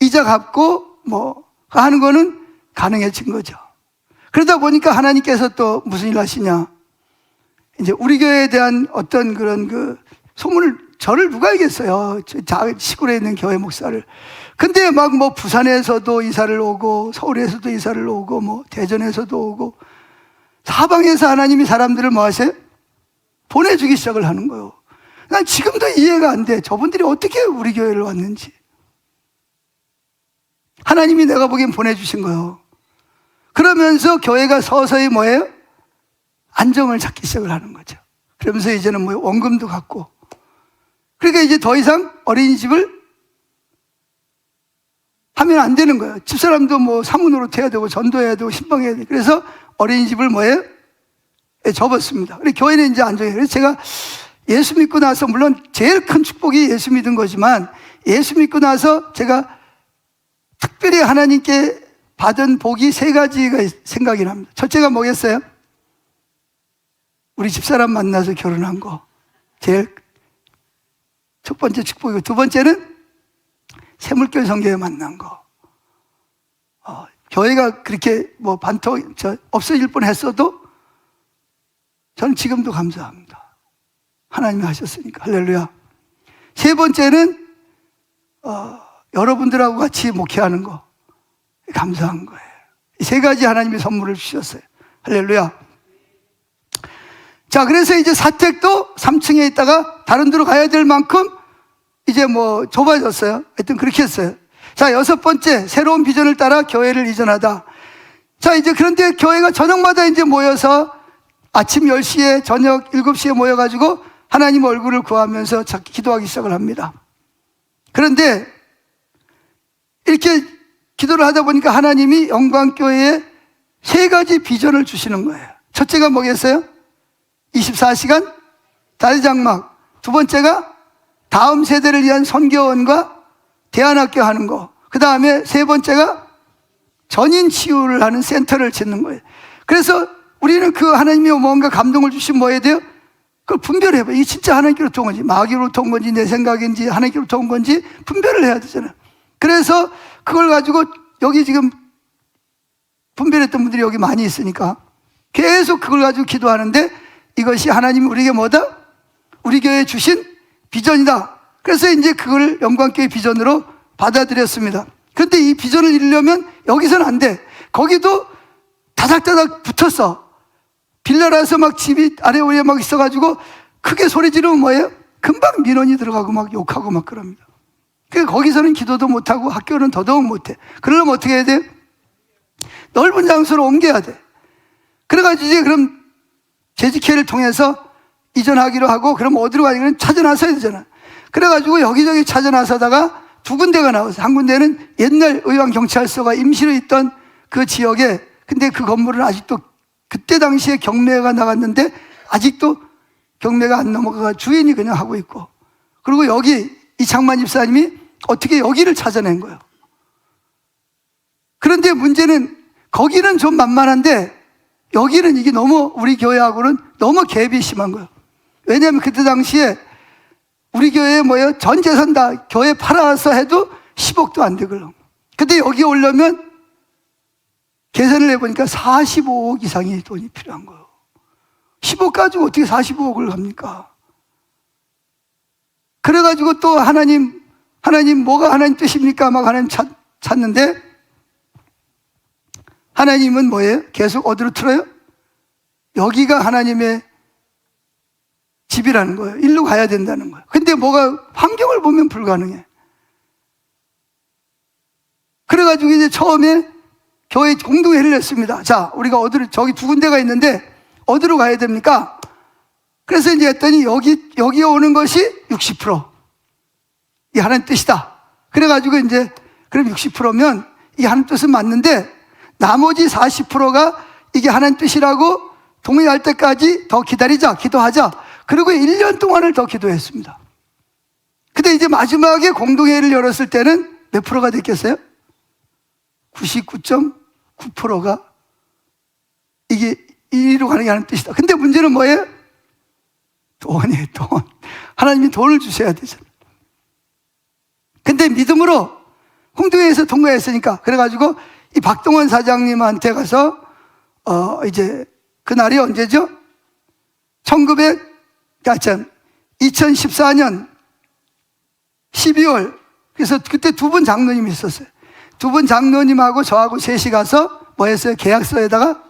이자 갚고 뭐 하는 거는 가능해진 거죠. 그러다 보니까 하나님께서 또 무슨 일 하시냐? 이제 우리 교회에 대한 어떤 그런 그 소문을, 저를 누가 알겠어요? 시골에 있는 교회 목사를. 근데 막 뭐 부산에서도 이사를 오고 서울에서도 이사를 오고 뭐 대전에서도 오고 사방에서 하나님이 사람들을 뭐 하세요? 보내주기 시작을 하는 거예요. 난 지금도 이해가 안 돼. 저분들이 어떻게 우리 교회를 왔는지. 하나님이 내가 보기엔 보내주신 거예요. 그러면서 교회가 서서히 뭐예요? 안정을 찾기 시작을 하는 거죠. 그러면서 이제는 뭐 원금도 갖고. 그러니까 이제 더 이상 어린이집을 하면 안 되는 거예요. 집사람도 뭐 사무노릇 해야 되고 전도해야 되고 신방해야 되고. 그래서 어린이집을 뭐예요? 접었습니다. 그래서 교회는 이제 안정해요. 그래서 제가 예수 믿고 나서, 물론 제일 큰 축복이 예수 믿은 거지만, 예수 믿고 나서 제가 특별히 하나님께 받은 복이 세 가지가 생각이 납니다. 첫째가 뭐겠어요? 우리 집사람 만나서 결혼한 거. 제일 첫 번째 축복이고, 두 번째는 새물교회 성교회 만난 거. 교회가 그렇게 뭐 없어질 뻔 했어도 저는 지금도 감사합니다. 하나님이 하셨으니까. 할렐루야. 세 번째는 여러분들하고 같이 목회하는 거. 감사한 거예요. 이 세 가지 하나님이 선물을 주셨어요. 할렐루야. 자, 그래서 이제 사택도 3층에 있다가 다른 데로 가야 될 만큼 이제 뭐 좁아졌어요. 하여튼 그렇게 했어요. 자, 여섯 번째, 새로운 비전을 따라 교회를 이전하다. 자, 이제 그런데 교회가 저녁마다 이제 모여서 아침 10시에 저녁 7시에 모여가지고 하나님 얼굴을 구하면서 기도하기 시작을 합니다. 그런데 이렇게 기도를 하다 보니까 하나님이 영광교회에 세 가지 비전을 주시는 거예요. 첫째가 뭐겠어요? 24시간 다리장막. 두 번째가 다음 세대를 위한 선교원과 대안학교 하는 거. 그 다음에 세 번째가 전인 치유를 하는 센터를 짓는 거예요. 그래서 우리는 그 하나님이 뭔가 감동을 주시면 뭐 해야 돼요? 그걸 분별해봐요. 이게 진짜 하나님께로부터 온 건지, 마귀로부터 온 건지, 내 생각인지, 하나님께로부터 온 건지 분별을 해야 되잖아요. 그래서 그걸 가지고 여기 지금 분별했던 분들이 여기 많이 있으니까 계속 그걸 가지고 기도하는데, 이것이 하나님이 우리에게 뭐다? 우리 교회에 주신 비전이다. 그래서 이제 그걸 영광교회 비전으로 받아들였습니다. 그런데 이 비전을 이루려면 여기서는 안 돼. 거기도 다닥다닥 붙었어. 빌라라서 막 집이 아래 위에 막 있어가지고 크게 소리 지르면 뭐예요? 금방 민원이 들어가고 막 욕하고 막 그럽니다. 그러니까 거기서는 기도도 못하고 학교는 더더욱 못해. 그러려면 어떻게 해야 돼요? 넓은 장소로 옮겨야 돼. 그래가지고 이제 그럼 재직회를 통해서 이전하기로 하고, 그럼 어디로 가냐면 찾아 나서야 되잖아. 그래가지고 여기저기 찾아 나서다가 두 군데가 나왔어요. 한 군데는 옛날 의왕경찰서가 임시로 있던 그 지역에, 근데 그 건물은 아직도 그때 당시에 경매가 나갔는데 아직도 경매가 안 넘어가 주인이 그냥 하고 있고, 그리고 여기 이창만 집사님이 어떻게 여기를 찾아낸 거예요. 그런데 문제는 거기는 좀 만만한데 여기는 이게 너무 우리 교회하고는 너무 갭이 심한 거예요. 왜냐하면 그때 당시에 우리 교회에 뭐예요? 전 재산 다 교회 팔아서 해도 10억도 안 되거든요. 근데 여기 오려면 계산을 해보니까 45억 이상의 돈이 필요한 거예요. 10억 가지고 어떻게 45억을 합니까? 그래가지고 또 하나님 뭐가 하나님 뜻입니까? 막 하나님 찾는데, 하나님은 뭐예요? 계속 어디로 틀어요? 여기가 하나님의 집이라는 거예요. 일로 가야 된다는 거예요. 근데 뭐가 환경을 보면 불가능해. 그래가지고 이제 처음에 교회 공동회의를 했습니다. 자, 우리가 어디로, 저기 두 군데가 있는데 어디로 가야 됩니까? 그래서 이제 했더니 여기 오는 것이 60%. 이 하나님 뜻이다. 그래가지고 이제 그럼 60%면 이 하나님 뜻은 맞는데 나머지 40%가 이게 하나님 뜻이라고 동의할 때까지 더 기다리자, 기도하자. 그리고 1년 동안을 더 기도했습니다. 근데 이제 마지막에 공동회의를 열었을 때는 몇 프로가 됐겠어요? 99.9%가 이게 이리로 가는 게 하나님 뜻이다. 근데 문제는 뭐예요? 돈이에요, 돈. 하나님이 돈을 주셔야 되잖아요. 근데 믿음으로 공동회의에서 통과했으니까, 그래가지고 이 박동원 사장님한테 가서 이제 그날이 언제죠? 2014년 12월. 그래서 그때 두 분 장로님이 있었어요. 두 분 장로님하고 저하고 셋이 가서 뭐 했어요? 계약서에다가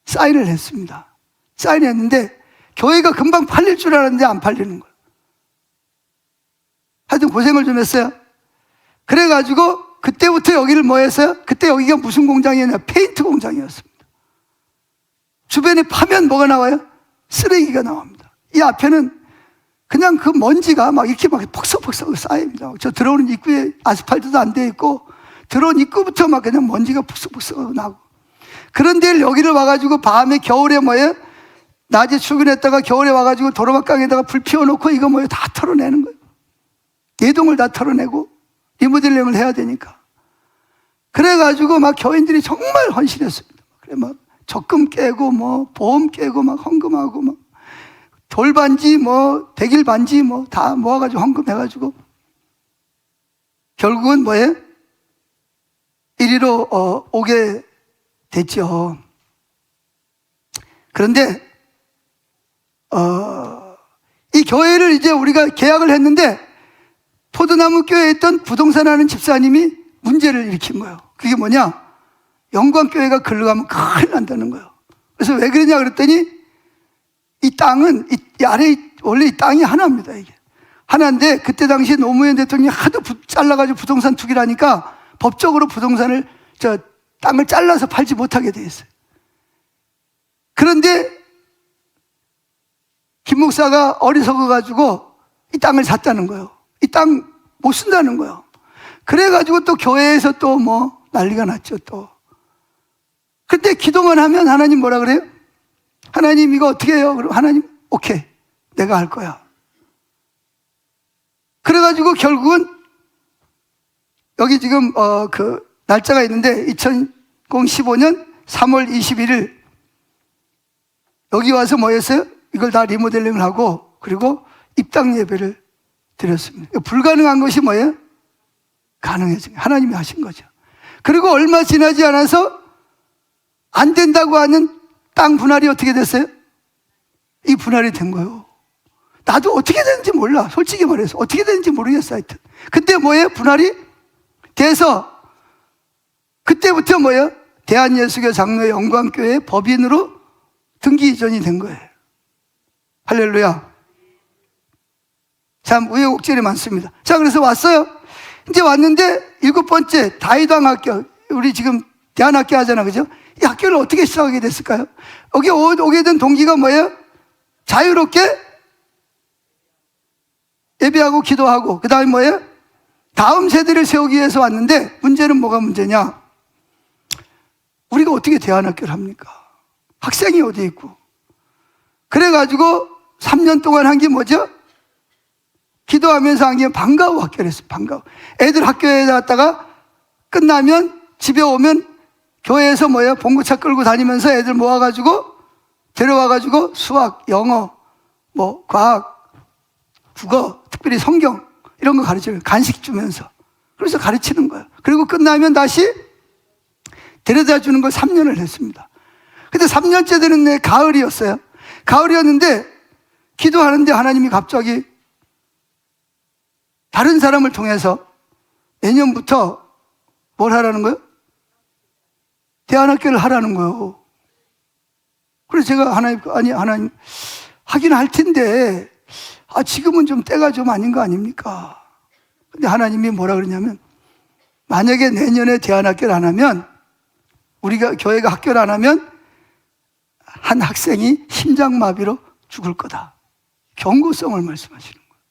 사인을 했습니다. 사인했는데 교회가 금방 팔릴 줄 알았는데 안 팔리는 거예요. 하여튼 고생을 좀 했어요. 그래가지고 그때부터 여기를 뭐 했어요? 그때 여기가 무슨 공장이었냐? 페인트 공장이었습니다. 주변에 파면 뭐가 나와요? 쓰레기가 나옵니다. 이 앞에는 그냥 그 먼지가 막 이렇게 막 퍽석퍽석 쌓입니다. 저 들어오는 입구에 아스팔트도 안 돼 있고, 들어온 입구부터 막 그냥 먼지가 푹석푹석 나고. 그런 데를 여기를 와가지고 밤에 겨울에 뭐예요? 낮에 출근했다가 겨울에 와가지고 도로막강에다가 불 피워놓고 이거 뭐예요? 다 털어내는 거예요. 예동을 다 털어내고 리모델링을 해야 되니까. 그래가지고 막 교인들이 정말 헌신했습니다. 그래 막 적금 깨고 뭐 보험 깨고 막 헌금하고 막 돌반지 뭐 백일 반지 뭐 다 모아가지고 헌금해가지고 결국은 뭐예요? 이리로 오게 됐죠. 그런데 이 교회를 이제 우리가 계약을 했는데 포도나무 교회에 있던 부동산 하는 집사님이 문제를 일으킨 거예요. 그게 뭐냐? 영광교회가 글로 가면 큰일 난다는 거예요. 그래서 왜 그러냐 그랬더니 이 땅은 이 아래 원래 이 땅이 하나입니다. 이게 하나인데 그때 당시에 노무현 대통령이 하도 잘라가지고 부동산 투기를 하니까 법적으로 부동산을 땅을 잘라서 팔지 못하게 돼 있어요. 그런데 김 목사가 어리석어가지고 이 땅을 샀다는 거예요. 이 땅 못 쓴다는 거예요. 그래가지고 또 교회에서 또 뭐 난리가 났죠 또. 근데 기도만 하면 하나님 뭐라 그래요? 하나님 이거 어떻게 해요? 그럼 하나님 오케이 내가 할 거야. 그래가지고 결국은 여기 지금 그 날짜가 있는데 2015년 3월 21일 여기 와서 뭐 했어요? 이걸 다 리모델링을 하고 그리고 입당 예배를 드렸습니다. 불가능한 것이 뭐예요? 가능해진 하나님이 하신 거죠. 그리고 얼마 지나지 않아서 안 된다고 하는 땅 분할이 어떻게 됐어요? 이 분할이 된 거예요. 나도 어떻게 되는지 몰라. 솔직히 말해서 어떻게 되는지 모르겠어. 하여튼 근데 뭐예요? 분할이 돼서 그때부터 뭐예요? 대한예수교 장로의 영광교회 법인으로 등기 이전이 된 거예요. 할렐루야. 참 우여곡절이 많습니다. 자, 그래서 왔어요. 이제 왔는데 7번째 다이당학교, 우리 지금 대안학교 하잖아, 그죠? 이 학교를 어떻게 시작하게 됐을까요? 여기 오게 된 동기가 뭐예요? 자유롭게 예배하고 기도하고, 그 다음에 뭐예요? 다음 세대를 세우기 위해서 왔는데, 문제는 뭐가 문제냐? 우리가 어떻게 대안학교를 합니까? 학생이 어디 있고. 그래가지고 3년 동안 한 게 뭐죠? 기도하면서 한 게 방과후 학교를 했어요. 방과후. 애들 학교에 갔다가 끝나면 집에 오면 교회에서 뭐예요? 봉구차 끌고 다니면서 애들 모아가지고 데려와가지고 수학, 영어, 뭐 과학, 국어, 특별히 성경 이런 거 가르쳐요. 간식 주면서. 그래서 가르치는 거예요. 그리고 끝나면 다시 데려다 주는 걸 3년을 했습니다. 근데 3년째 되는 내 가을이었어요. 가을이었는데 기도하는데 하나님이 갑자기 다른 사람을 통해서 내년부터 뭘 하라는 거예요? 대안학교를 하라는 거예요. 그래서 제가 하나님 하긴 할 텐데 지금은 좀 때가 좀 아닌 거 아닙니까? 근데 하나님이 뭐라 그러냐면, 만약에 내년에 대안학교를 안 하면, 우리가 교회가 학교를 안 하면 한 학생이 심장마비로 죽을 거다. 경고성을 말씀하시는 거예요.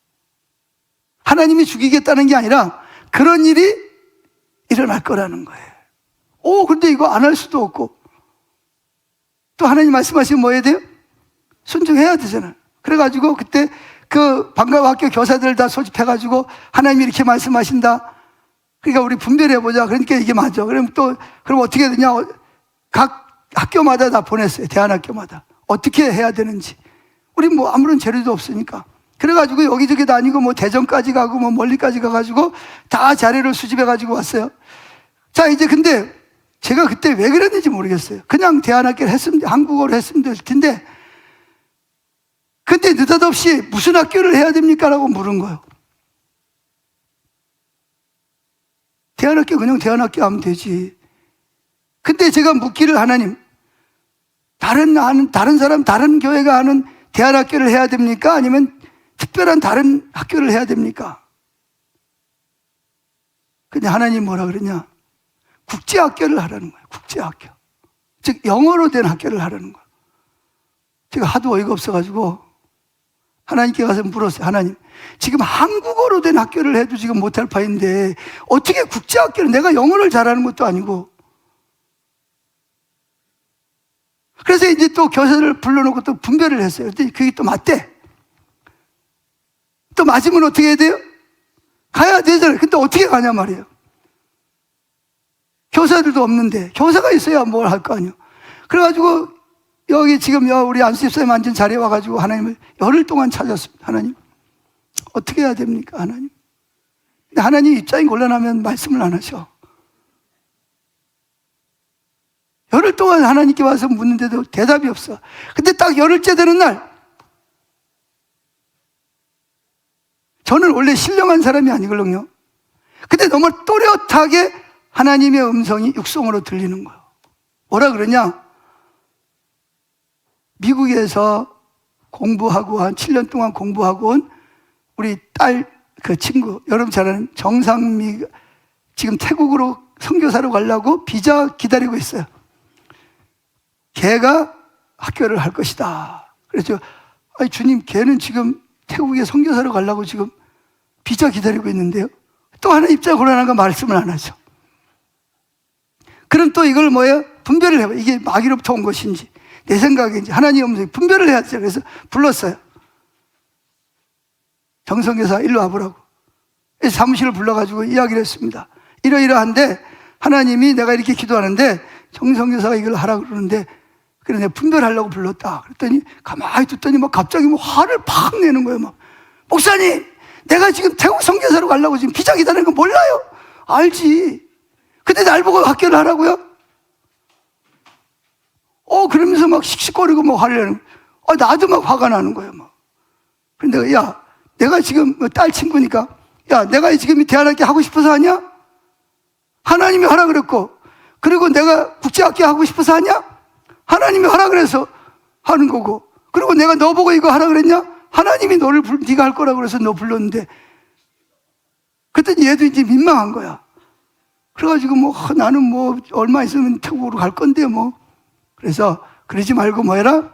하나님이 죽이겠다는 게 아니라 그런 일이 일어날 거라는 거예요. 근데 이거 안 할 수도 없고, 또 하나님 말씀하시면 뭐 해야 돼요? 순종해야 되잖아요. 그래가지고 그때 그 방과후 학교 교사들 다 소집해가지고 하나님이 이렇게 말씀하신다. 그러니까 우리 분별해보자. 그러니까 이게 맞아. 그럼 어떻게 되냐? 각 학교마다 다 보냈어요. 대안학교마다. 어떻게 해야 되는지. 우리 뭐 아무런 재료도 없으니까. 그래가지고 여기저기 다니고 뭐 대전까지 가고 뭐 멀리까지 가가지고 다 자료를 수집해가지고 왔어요. 자, 이제 근데 제가 그때 왜 그랬는지 모르겠어요. 그냥 대안학교를 했으면, 한국어로 했으면 될 텐데, 근데 느닷없이 무슨 학교를 해야 됩니까? 라고 물은 거예요. 대안학교, 그냥 대안학교 하면 되지. 근데 제가 묻기를, 하나님, 다른 사람, 다른 교회가 하는 대안학교를 해야 됩니까? 아니면 특별한 다른 학교를 해야 됩니까? 근데 하나님 뭐라 그러냐? 국제학교를 하라는 거예요. 국제학교. 즉 영어로 된 학교를 하라는 거예요. 제가 하도 어이가 없어가지고 하나님께 가서 물었어요. 하나님, 지금 한국어로 된 학교를 해도 지금 못할 파인데 어떻게 국제학교를, 내가 영어를 잘하는 것도 아니고. 그래서 이제 또 교사를 불러놓고 또 분별을 했어요. 그랬더니 그게 또 맞대. 또 맞으면 어떻게 해야 돼요? 가야 되잖아요. 근데 어떻게 가냐 말이에요. 교사들도 없는데, 교사가 있어야 뭘 할 거 아니에요. 그래가지고 여기 지금 우리 안수집사님 앉은 자리에 와가지고 하나님을 열흘 동안 찾았습니다. 하나님, 어떻게 해야 됩니까? 하나님. 근데 하나님 입장이 곤란하면 말씀을 안 하셔. 열흘 동안 하나님께 와서 묻는데도 대답이 없어. 근데 딱 열흘째 되는 날, 저는 원래 신령한 사람이 아니거든요. 근데 너무 또렷하게 하나님의 음성이 육성으로 들리는 거예요. 뭐라 그러냐? 미국에서 공부하고 한 7년 동안 공부하고 온 우리 딸 그 친구, 여러분 잘 아는 정상미가 지금 태국으로 선교사로 가려고 비자 기다리고 있어요. 걔가 학교를 할 것이다. 그래서 주님, 걔는 지금 태국에 선교사로 가려고 지금 비자 기다리고 있는데요. 또 하나 입장 곤란한 거 말씀을 안 하죠. 그럼 또 이걸 뭐예요? 분별을 해봐. 이게 마귀로부터 온 것인지 내 생각인지 하나님 음성 분별을 해야 되죠. 그래서 불렀어요. 정성교사 일로 와보라고. 그래서 사무실을 불러가지고 이야기를 했습니다. 이러이러한데 하나님이 내가 이렇게 기도하는데 정성교사가 이걸 하라고 그러는데, 그래 내가 분별하려고 불렀다. 그랬더니 가만히 듣더니 막 갑자기 뭐 화를 팍 내는 거예요. 막, 목사님, 내가 지금 태국 선교사로 가려고 지금 비자 기다리는 거 몰라요? 알지. 근데 날 보고 학교를 하라고요? 그러면서 막 씩씩거리고 막 화를 내는 거예요. 나도 막 화가 나는 거예요. 막. 근데 내가 지금 딸 친구니까, 내가 지금 대안학교 하고 싶어서 하냐? 하나님이 하라 그랬고, 그리고 내가 국제학교 하고 싶어서 하냐? 하나님이 하라 그래서 하는 거고, 그리고 내가 너 보고 이거 하라 그랬냐? 하나님이 너를 네가 할 거라고 그래서 너 불렀는데. 그랬더니 얘도 이제 민망한 거야. 그래가지고 나는 얼마 있으면 태국으로 갈 건데 그래서 그러지 말고 뭐 해라?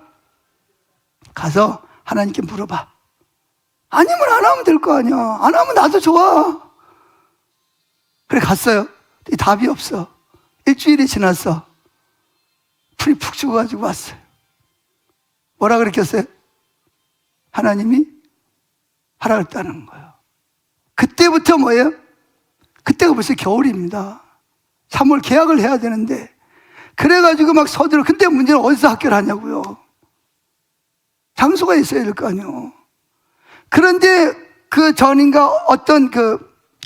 가서 하나님께 물어봐. 아니면 안 하면 될 거 아니야. 안 하면 나도 좋아. 그래 갔어요. 답이 없어. 일주일이 지났어. 풀이 푹 죽어가지고 왔어요. 뭐라 그랬겠어요? 하나님이 하라 그랬다는 거예요. 그때부터 뭐예요? 그때가 벌써 겨울입니다. 3월 개학을 해야 되는데 그래가지고 막 서둘러. 근데 문제는 어디서 학교를 하냐고요. 장소가 있어야 될 거 아니에요. 그런데 그 전인가 어떤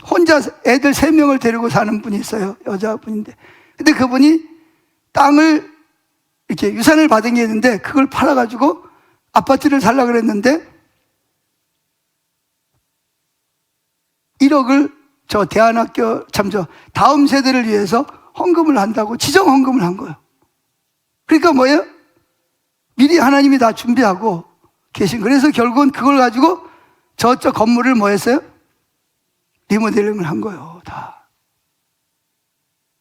혼자 애들 3명을 데리고 사는 분이 있어요. 여자분인데. 근데 그분이 땅을 이렇게 유산을 받은 게 있는데 그걸 팔아가지고 아파트를 살려고 그랬는데 1억을 대안학교 다음 세대를 위해서 헌금을 한다고 지정 헌금을 한 거예요. 그러니까 뭐예요? 미리 하나님이 다 준비하고 계신. 그래서 결국은 그걸 가지고 저쪽 건물을 뭐 했어요? 리모델링을 한 거예요, 다.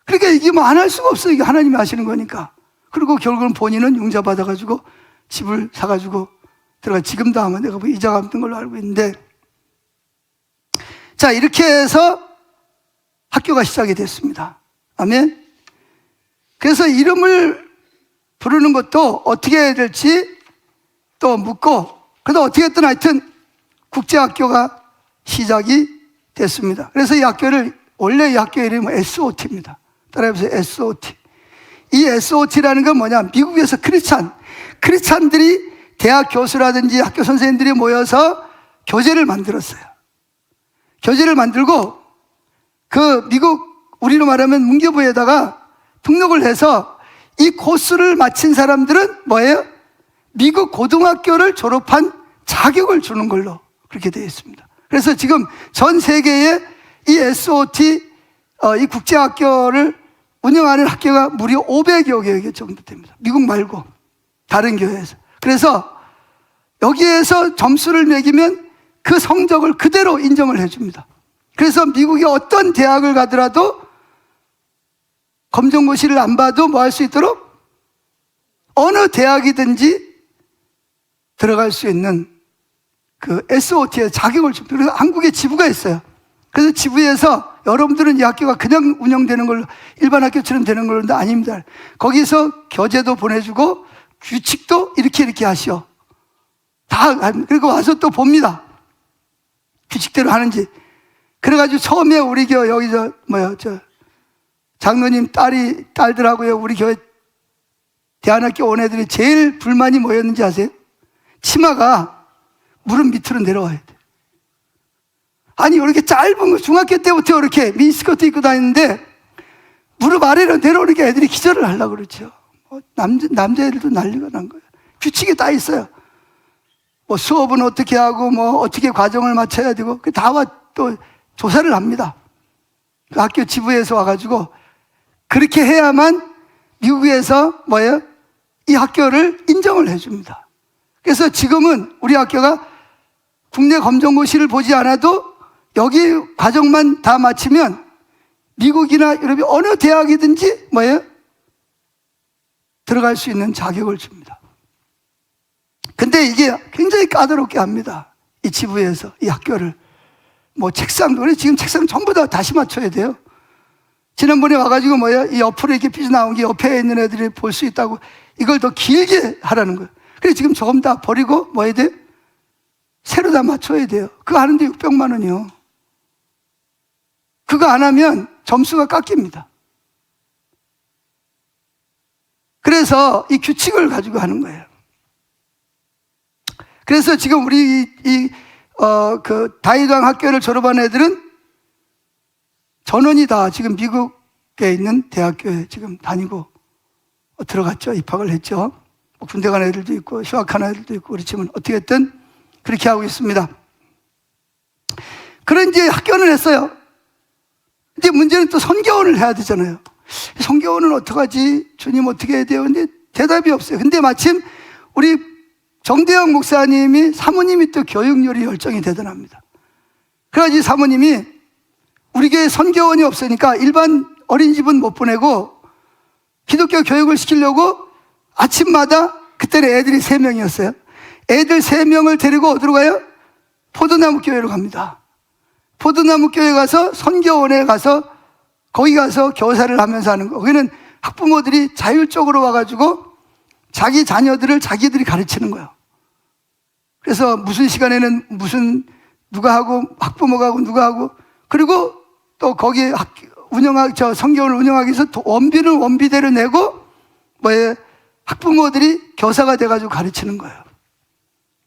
그러니까 이게 안 할 수가 없어요. 이게 하나님이 하시는 거니까. 그리고 결국은 본인은 융자 받아가지고 집을 사가지고 지금도 아마 내가 이자 갚는 걸로 알고 있는데, 자, 이렇게 해서 학교가 시작이 됐습니다. 아멘. 그래서 이름을 부르는 것도 어떻게 해야 될지 또 묻고, 그래도 어떻게 했든 하여튼 국제학교가 시작이 됐습니다. 그래서 이 학교를, 원래 이 학교 이름은 SOT입니다. 따라해보세요. SOT. 이 SOT라는 건 뭐냐? 미국에서 크리스찬들이 대학 교수라든지 학교 선생님들이 모여서 교재를 만들었어요. 교재를 만들고 미국, 우리로 말하면 문교부에다가 등록을 해서 이 코스를 마친 사람들은 뭐예요? 미국 고등학교를 졸업한 자격을 주는 걸로 그렇게 되어 있습니다. 그래서 지금 전 세계에 이 SOT, 이 국제학교를 운영하는 학교가 무려 500여 개 정도 됩니다. 미국 말고 다른 교회에서. 그래서 여기에서 점수를 매기면 그 성적을 그대로 인정을 해줍니다. 그래서 미국의 어떤 대학을 가더라도 검정고시를 안 봐도 뭐 할 수 있도록 어느 대학이든지 들어갈 수 있는 그 SOT의 자격을 줍니다. 그래서 한국에 지부가 있어요. 그래서 지부에서 여러분들은 이 학교가 그냥 운영되는 걸로, 일반 학교처럼 되는 걸로 아닙니다. 거기서 교재도 보내주고 규칙도 이렇게 하시오. 다, 그리고 와서 또 봅니다. 규칙대로 하는지. 그래가지고 처음에 우리 여기 장로님 딸들하고요, 우리 교회 대안학교 온 애들이 제일 불만이 뭐였는지 아세요? 치마가 무릎 밑으로 내려와야 돼. 아니, 이렇게 짧은 거, 중학교 때부터 이렇게 미니스커트 입고 다니는데 무릎 아래로 내려오니까 애들이 기절을 하려고 그러죠. 남자애들도 난리가 난 거예요. 규칙이 다 있어요. 수업은 어떻게 하고, 어떻게 과정을 맞춰야 되고, 다 또 조사를 합니다. 그 학교 지부에서 와가지고, 그렇게 해야만 미국에서 이 학교를 인정을 해줍니다. 그래서 지금은 우리 학교가 국내 검정고시를 보지 않아도 여기 과정만 다 마치면 미국이나 유럽의 어느 대학이든지 들어갈 수 있는 자격을 줍니다. 근데 이게 굉장히 까다롭게 합니다. 이 지부에서 이 학교를. 책상도, 그래 지금 책상 전부 다 다시 맞춰야 돼요. 지난번에 와가지고 이 옆으로 이렇게 삐져나온 게 옆에 있는 애들이 볼 수 있다고 이걸 더 길게 하라는 거예요. 그래서 지금 조금 다 버리고 뭐 해야 돼? 새로 다 맞춰야 돼요. 그거 하는데 600만 원이요. 그거 안 하면 점수가 깎입니다. 그래서 이 규칙을 가지고 하는 거예요. 그래서 지금 우리 다이강 학교를 졸업한 애들은 전원이 다 지금 미국에 있는 대학교에 지금 다니고 들어갔죠. 입학을 했죠. 군대 간 애들도 있고 휴학한 애들도 있고 그렇지만 어떻게든 그렇게 하고 있습니다. 그런 이제 학교는 했어요. 이제 문제는 또 선교원을 해야 되잖아요. 선교원은 어떡하지? 주님 어떻게 해야 돼요? 근데 대답이 없어요. 근데 마침 우리 정대영 목사님이 사모님이 또 교육열이 열정이 대단합니다. 그래가지고 사모님이 우리 교회 선교원이 없으니까 일반 어린이집은 못 보내고 기독교 교육을 시키려고 아침마다, 그때는 애들이 3명이었어요. 애들 3명을 데리고 어디로 가요? 포도나무 교회로 갑니다. 포도나무 교회 가서 선교원에 가서 거기 가서 교사를 하면서 하는 거. 거기는 학부모들이 자율적으로 와가지고 자기 자녀들을 자기들이 가르치는 거예요. 그래서 무슨 시간에는 무슨 누가 하고 학부모가 하고 누가 하고, 그리고 또 거기 성교원을 운영하기 위해서 원비는 원비대로 내고 학부모들이 교사가 돼가지고 가르치는 거예요.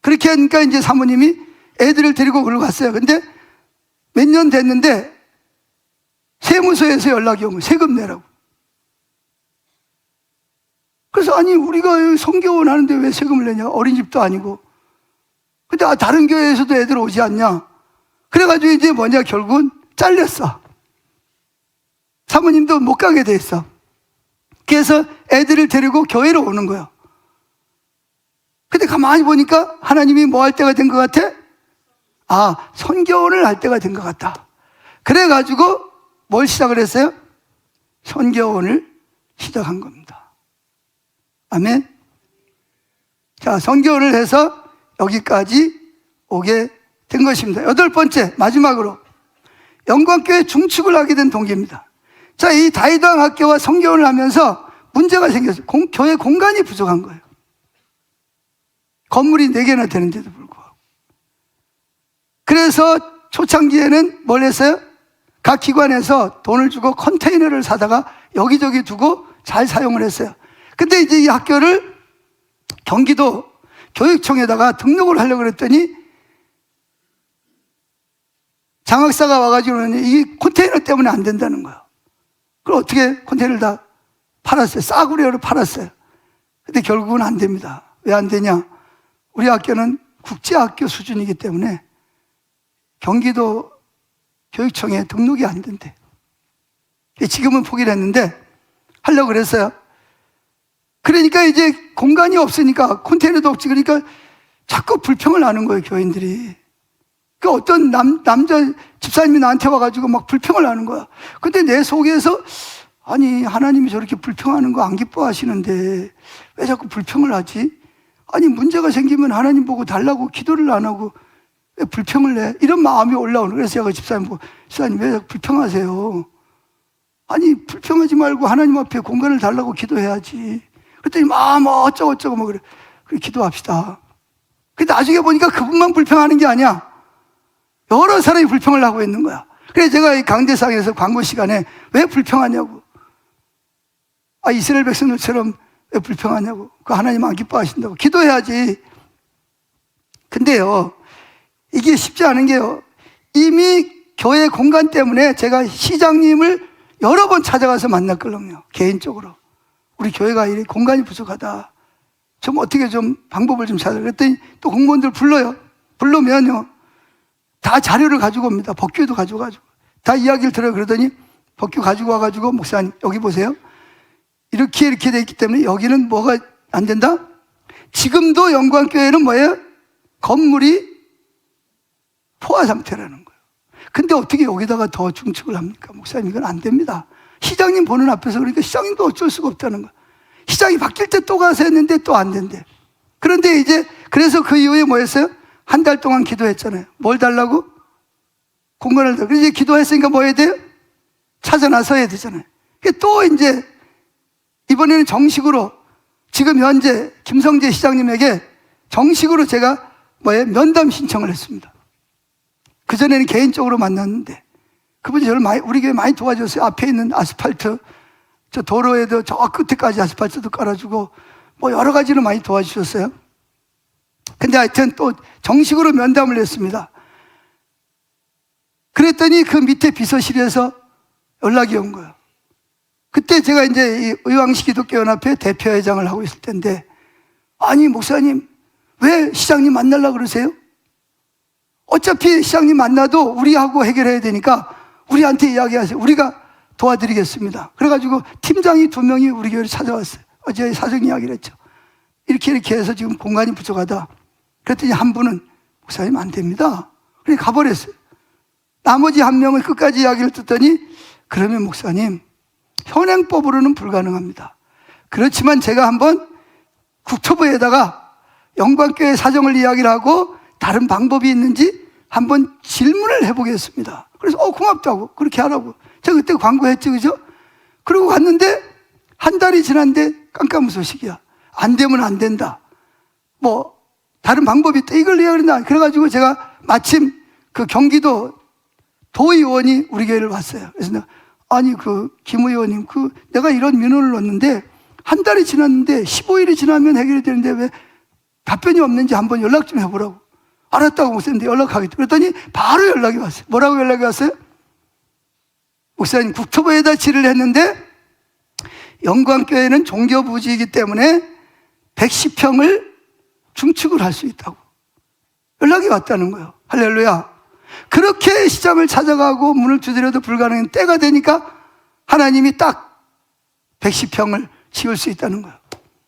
그렇게 하니까 이제 사모님이 애들을 데리고 그러고 갔어요. 근데 몇 년 됐는데 세무서에서 연락이 오면 세금 내라고. 그래서 아니 우리가 성교원 하는데 왜 세금을 내냐? 어린이집도 아니고. 근데 다른 교회에서도 애들 오지 않냐? 그래가지고 이제 뭐냐, 결국은 잘렸어. 사모님도 못 가게 됐어. 그래서 애들을 데리고 교회로 오는 거예요. 근데 가만히 보니까 하나님이 뭐 할 때가 된 것 같아? 선교원을 할 때가 된 것 같다. 그래가지고 뭘 시작을 했어요? 선교원을 시작한 겁니다. 아멘. 자, 선교원을 해서 여기까지 오게 된 것입니다. 8번째, 마지막으로 영광교회 중축을 하게 된 동기입니다. 자, 이 다이도항 학교와 선교원을 하면서 문제가 생겼어요. 교회 공간이 부족한 거예요. 건물이 4개나 되는데도 불구하고. 그래서 초창기에는 뭘 했어요? 각 기관에서 돈을 주고 컨테이너를 사다가 여기저기 두고 잘 사용을 했어요. 근데 이제 이 학교를 경기도 교육청에다가 등록을 하려고 그랬더니 장학사가 와가지고 이 컨테이너 때문에 안 된다는 거예요. 그럼 어떻게 컨테이너를 다 팔았어요. 싸구려로 팔았어요. 근데 결국은 안 됩니다. 왜 안 되냐? 우리 학교는 국제학교 수준이기 때문에 경기도 교육청에 등록이 안 된대. 지금은 포기를 했는데 하려고 그랬어요. 그러니까 이제 공간이 없으니까 컨테이너도 없지. 그러니까 자꾸 불평을 하는 거예요, 교인들이. 그 어떤 남자 집사님이 나한테 와가지고 막 불평을 하는 거야. 근데 내 속에서 아니 하나님이 저렇게 불평하는 거 안 기뻐하시는데 왜 자꾸 불평을 하지? 아니 문제가 생기면 하나님 보고 달라고 기도를 안 하고 왜 불평을 해? 이런 마음이 올라오는 거예요. 그래서 제가 집사님 보고 집사님 왜 자꾸 불평하세요? 아니 불평하지 말고 하나님 앞에 공간을 달라고 기도해야지. 그랬더니 어쩌고저쩌고 뭐 그래 기도합시다. 근데 나중에 보니까 그분만 불평하는 게 아니야. 여러 사람이 불평을 하고 있는 거야. 그래서 제가 이 강대상에서 광고 시간에 왜 불평하냐고. 이스라엘 백성들처럼 왜 불평하냐고. 그 하나님 안 기뻐하신다고. 기도해야지. 근데요, 이게 쉽지 않은 게요. 이미 교회 공간 때문에 제가 시장님을 여러 번 찾아가서 만났거든요. 개인적으로. 우리 교회가 이 공간이 부족하다. 좀 어떻게 좀 방법을 좀 찾아. 그랬더니 또 공무원들 불러요. 부르면요. 다 자료를 가지고 옵니다. 법규도 가져가지고. 다 이야기를 들어요. 그러더니 법규 가지고 와가지고 목사님 여기 보세요. 이렇게 돼 있기 때문에 여기는 뭐가 안 된다? 지금도 영광교회는 뭐예요? 건물이 포화 상태라는 거예요. 근데 어떻게 여기다가 더 중축을 합니까? 목사님 이건 안 됩니다. 시장님 보는 앞에서 그러니까 시장님도 어쩔 수가 없다는 거예요. 시장이 바뀔 때 또 가서 했는데 또 안 된대. 그런데 이제 그래서 그 이후에 뭐 했어요? 한 달 동안 기도했잖아요. 뭘 달라고? 공간을 달라고. 그래서 이제 기도했으니까 뭐 해야 돼요? 찾아 나서야 되잖아요. 또 이제 이번에는 정식으로 지금 현재 김성재 시장님에게 정식으로 제가 면담 신청을 했습니다. 그전에는 개인적으로 만났는데 그분이 저를 우리 교회 많이 도와줬어요. 앞에 있는 아스팔트, 저 도로에도 저 끝에까지 아스팔트도 깔아주고 여러 가지로 많이 도와주셨어요. 근데 하여튼 또 정식으로 면담을 했습니다. 그랬더니 그 밑에 비서실에서 연락이 온 거예요. 그때 제가 이제 이 의왕시 기독교연합회 대표회장을 하고 있을 때인데, 아니 목사님 왜 시장님 만나려고 그러세요? 어차피 시장님 만나도 우리하고 해결해야 되니까 우리한테 이야기하세요. 우리가 도와드리겠습니다. 그래가지고 팀장이 2명이 우리 교회를 찾아왔어요. 어제 사정 이야기를 했죠. 이렇게 해서 지금 공간이 부족하다. 그랬더니 한 분은 목사님 안 됩니다. 그래 가버렸어요. 나머지 한 명은 끝까지 이야기를 듣더니 그러면 목사님 현행법으로는 불가능합니다. 그렇지만 제가 한번 국토부에다가 영광교회 사정을 이야기를 하고 다른 방법이 있는지 한번 질문을 해보겠습니다. 그래서 고맙다고 그렇게 하라고. 제가 그때 광고했죠, 그죠? 그러고 갔는데 한 달이 지났는데 깜깜무소식이야. 안 되면 안 된다. 뭐 다른 방법이 있다. 이걸 이야기한다. 그래가지고 제가 마침 그 경기도 도의원이 우리 교회를 왔어요. 그래서 내가 아니 김 의원님 내가 이런 민원을 넣었는데 한 달이 지났는데 15일이 지나면 해결이 되는데 왜 답변이 없는지 한번 연락 좀 해보라고. 알았다고 목사님한테 연락하겠다. 그랬더니 바로 연락이 왔어요. 뭐라고 연락이 왔어요? 목사님 국토부에다 질의를 했는데 영광교회는 종교부지이기 때문에 110평을 중축을 할 수 있다고 연락이 왔다는 거예요. 할렐루야. 그렇게 시장을 찾아가고 문을 두드려도 불가능한 때가 되니까 하나님이 딱 110평을 지을 수 있다는 거예요.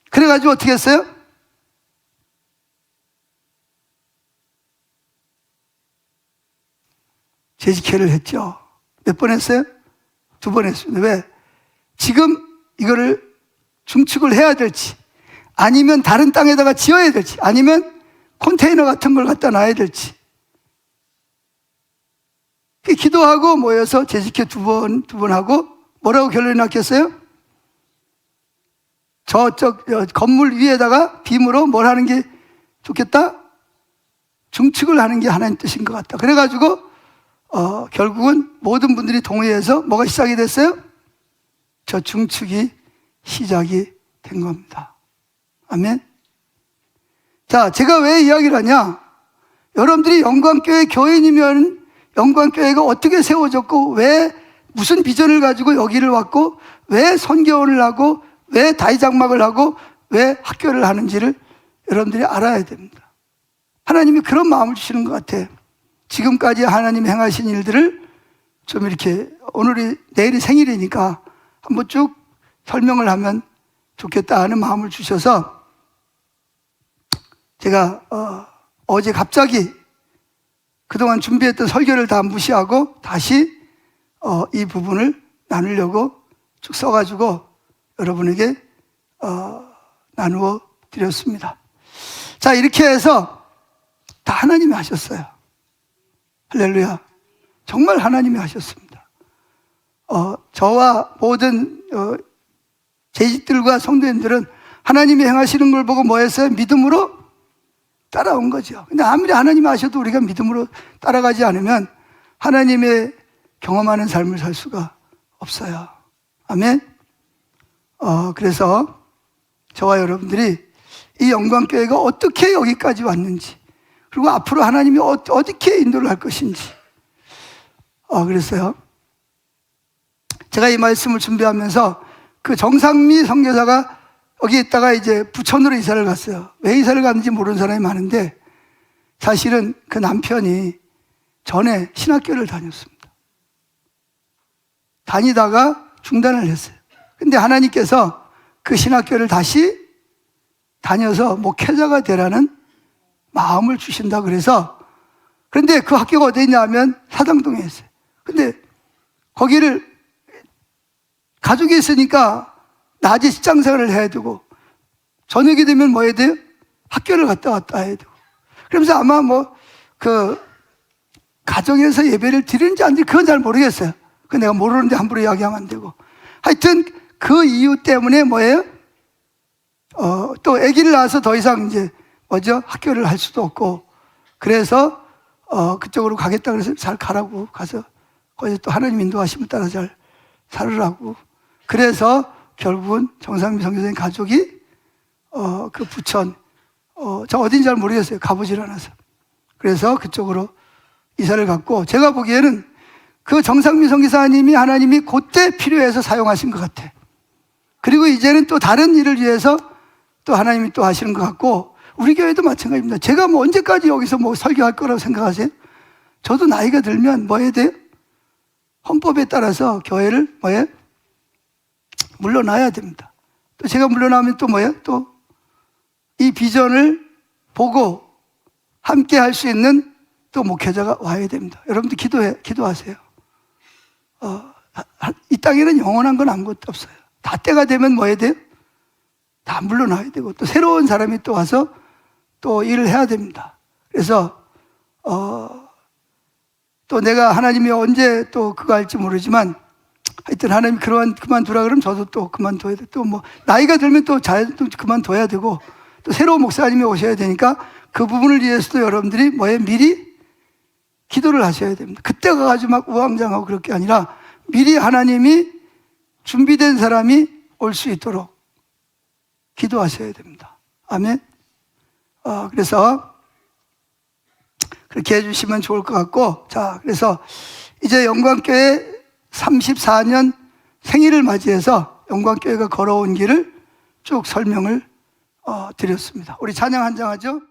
그래가지고 어떻게 했어요? 재직회를 했죠. 몇 번 했어요? 2번 했습니다. 왜? 지금 이거를 중축을 해야 될지 아니면 다른 땅에다가 지어야 될지 아니면 컨테이너 같은 걸 갖다 놔야 될지 기도하고 모여서 재직회 2번 하고 뭐라고 결론이 났겠어요? 저쪽 건물 위에다가 빔으로 뭘 하는 게 좋겠다? 중축을 하는 게 하나님 뜻인 것 같다. 그래가지고 결국은 모든 분들이 동의해서 뭐가 시작이 됐어요? 저 중축이 시작이 된 겁니다. 아멘. 자, 제가 왜 이야기를 하냐? 여러분들이 영광교회 교인이면 영광교회가 어떻게 세워졌고 왜 무슨 비전을 가지고 여기를 왔고 왜 선교원을 하고 왜 다이장막을 하고 왜 학교를 하는지를 여러분들이 알아야 됩니다. 하나님이 그런 마음을 주시는 것 같아요. 지금까지 하나님이 행하신 일들을 좀 이렇게 내일이 생일이니까 한번 쭉 설명을 하면 좋겠다 하는 마음을 주셔서 제가 어제 갑자기 그동안 준비했던 설교를 다 무시하고 다시 이 부분을 나누려고 쭉 써가지고 여러분에게 나누어 드렸습니다. 자, 이렇게 해서 다 하나님이 하셨어요. 할렐루야. 정말 하나님이 하셨습니다. 저와 모든 재직들과 성도님들은 하나님이 행하시는 걸 보고 뭐 했어요? 믿음으로 따라온 거죠. 근데 아무리 하나님이 하셔도 우리가 믿음으로 따라가지 않으면 하나님의 경험하는 삶을 살 수가 없어요. 아멘. 그래서 저와 여러분들이 이 영광교회가 어떻게 여기까지 왔는지 그리고 앞으로 하나님이 어떻게 인도를 할 것인지 그랬어요. 제가 이 말씀을 준비하면서 그 정상미 선교사가 여기 있다가 이제 부천으로 이사를 갔어요. 왜 이사를 갔는지 모르는 사람이 많은데 사실은 그 남편이 전에 신학교를 다녔습니다. 다니다가 중단을 했어요. 근데 하나님께서 그 신학교를 다시 다녀서 목회자가 되라는 마음을 주신다 그래서 그런데 그 학교가 어디 있냐면 사당동에 있어요. 근데 거기를 가족이 있으니까 낮에 직장 생활을 해야 되고 저녁이 되면 뭐 해야 돼요? 학교를 갔다 왔다 해야 되고 그러면서 아마 가정에서 예배를 드리는지 안 드리는지 그건 잘 모르겠어요. 그 내가 모르는데 함부로 이야기하면 안 되고 하여튼 그 이유 때문에 뭐예요? 또 아기를 낳아서 더 이상 이제 학교를 할 수도 없고 그래서 그쪽으로 가겠다 그래서 잘 가라고 가서 거기서 또 하나님 인도하심을 따라 잘 살으라고 그래서 결국은 정상미 선교사님 가족이 그 부천 저 어딘지 잘 모르겠어요. 가보질 않아서 그래서 그쪽으로 이사를 갔고 제가 보기에는 그 정상미 선교사님이 하나님이 그때 필요해서 사용하신 것 같아. 그리고 이제는 또 다른 일을 위해서 또 하나님이 또 하시는 것 같고 우리 교회도 마찬가지입니다. 제가 뭐 언제까지 여기서 뭐 설교할 거라고 생각하세요? 저도 나이가 들면 뭐 해야 돼요? 헌법에 따라서 교회를 물러나야 됩니다. 또 제가 물러나면 또 또 이 비전을 보고 함께 할 수 있는 또 목회자가 와야 됩니다. 여러분들 기도하세요. 이 땅에는 영원한 건 아무것도 없어요. 다 때가 되면 뭐 해야 돼요? 다 물러나야 되고 또 새로운 사람이 또 와서 또 일을 해야 됩니다. 그래서 또 내가 하나님이 언제 또 그거 할지 모르지만 하여튼 하나님이 그만두라 그러면 저도 또 그만둬야 돼. 또 뭐 나이가 들면 또 그만둬야 되고 또 새로운 목사님이 오셔야 되니까 그 부분을 위해서도 여러분들이 미리 기도를 하셔야 됩니다. 그때 가가지고 막 우왕좌왕하고 그럴 게 아니라 미리 하나님이 준비된 사람이 올 수 있도록 기도하셔야 됩니다. 아멘. 그래서 그렇게 해주시면 좋을 것 같고, 자, 그래서 이제 영광교회 34년 생일을 맞이해서 영광교회가 걸어온 길을 쭉 설명을 드렸습니다. 우리 찬양 한 장 하죠.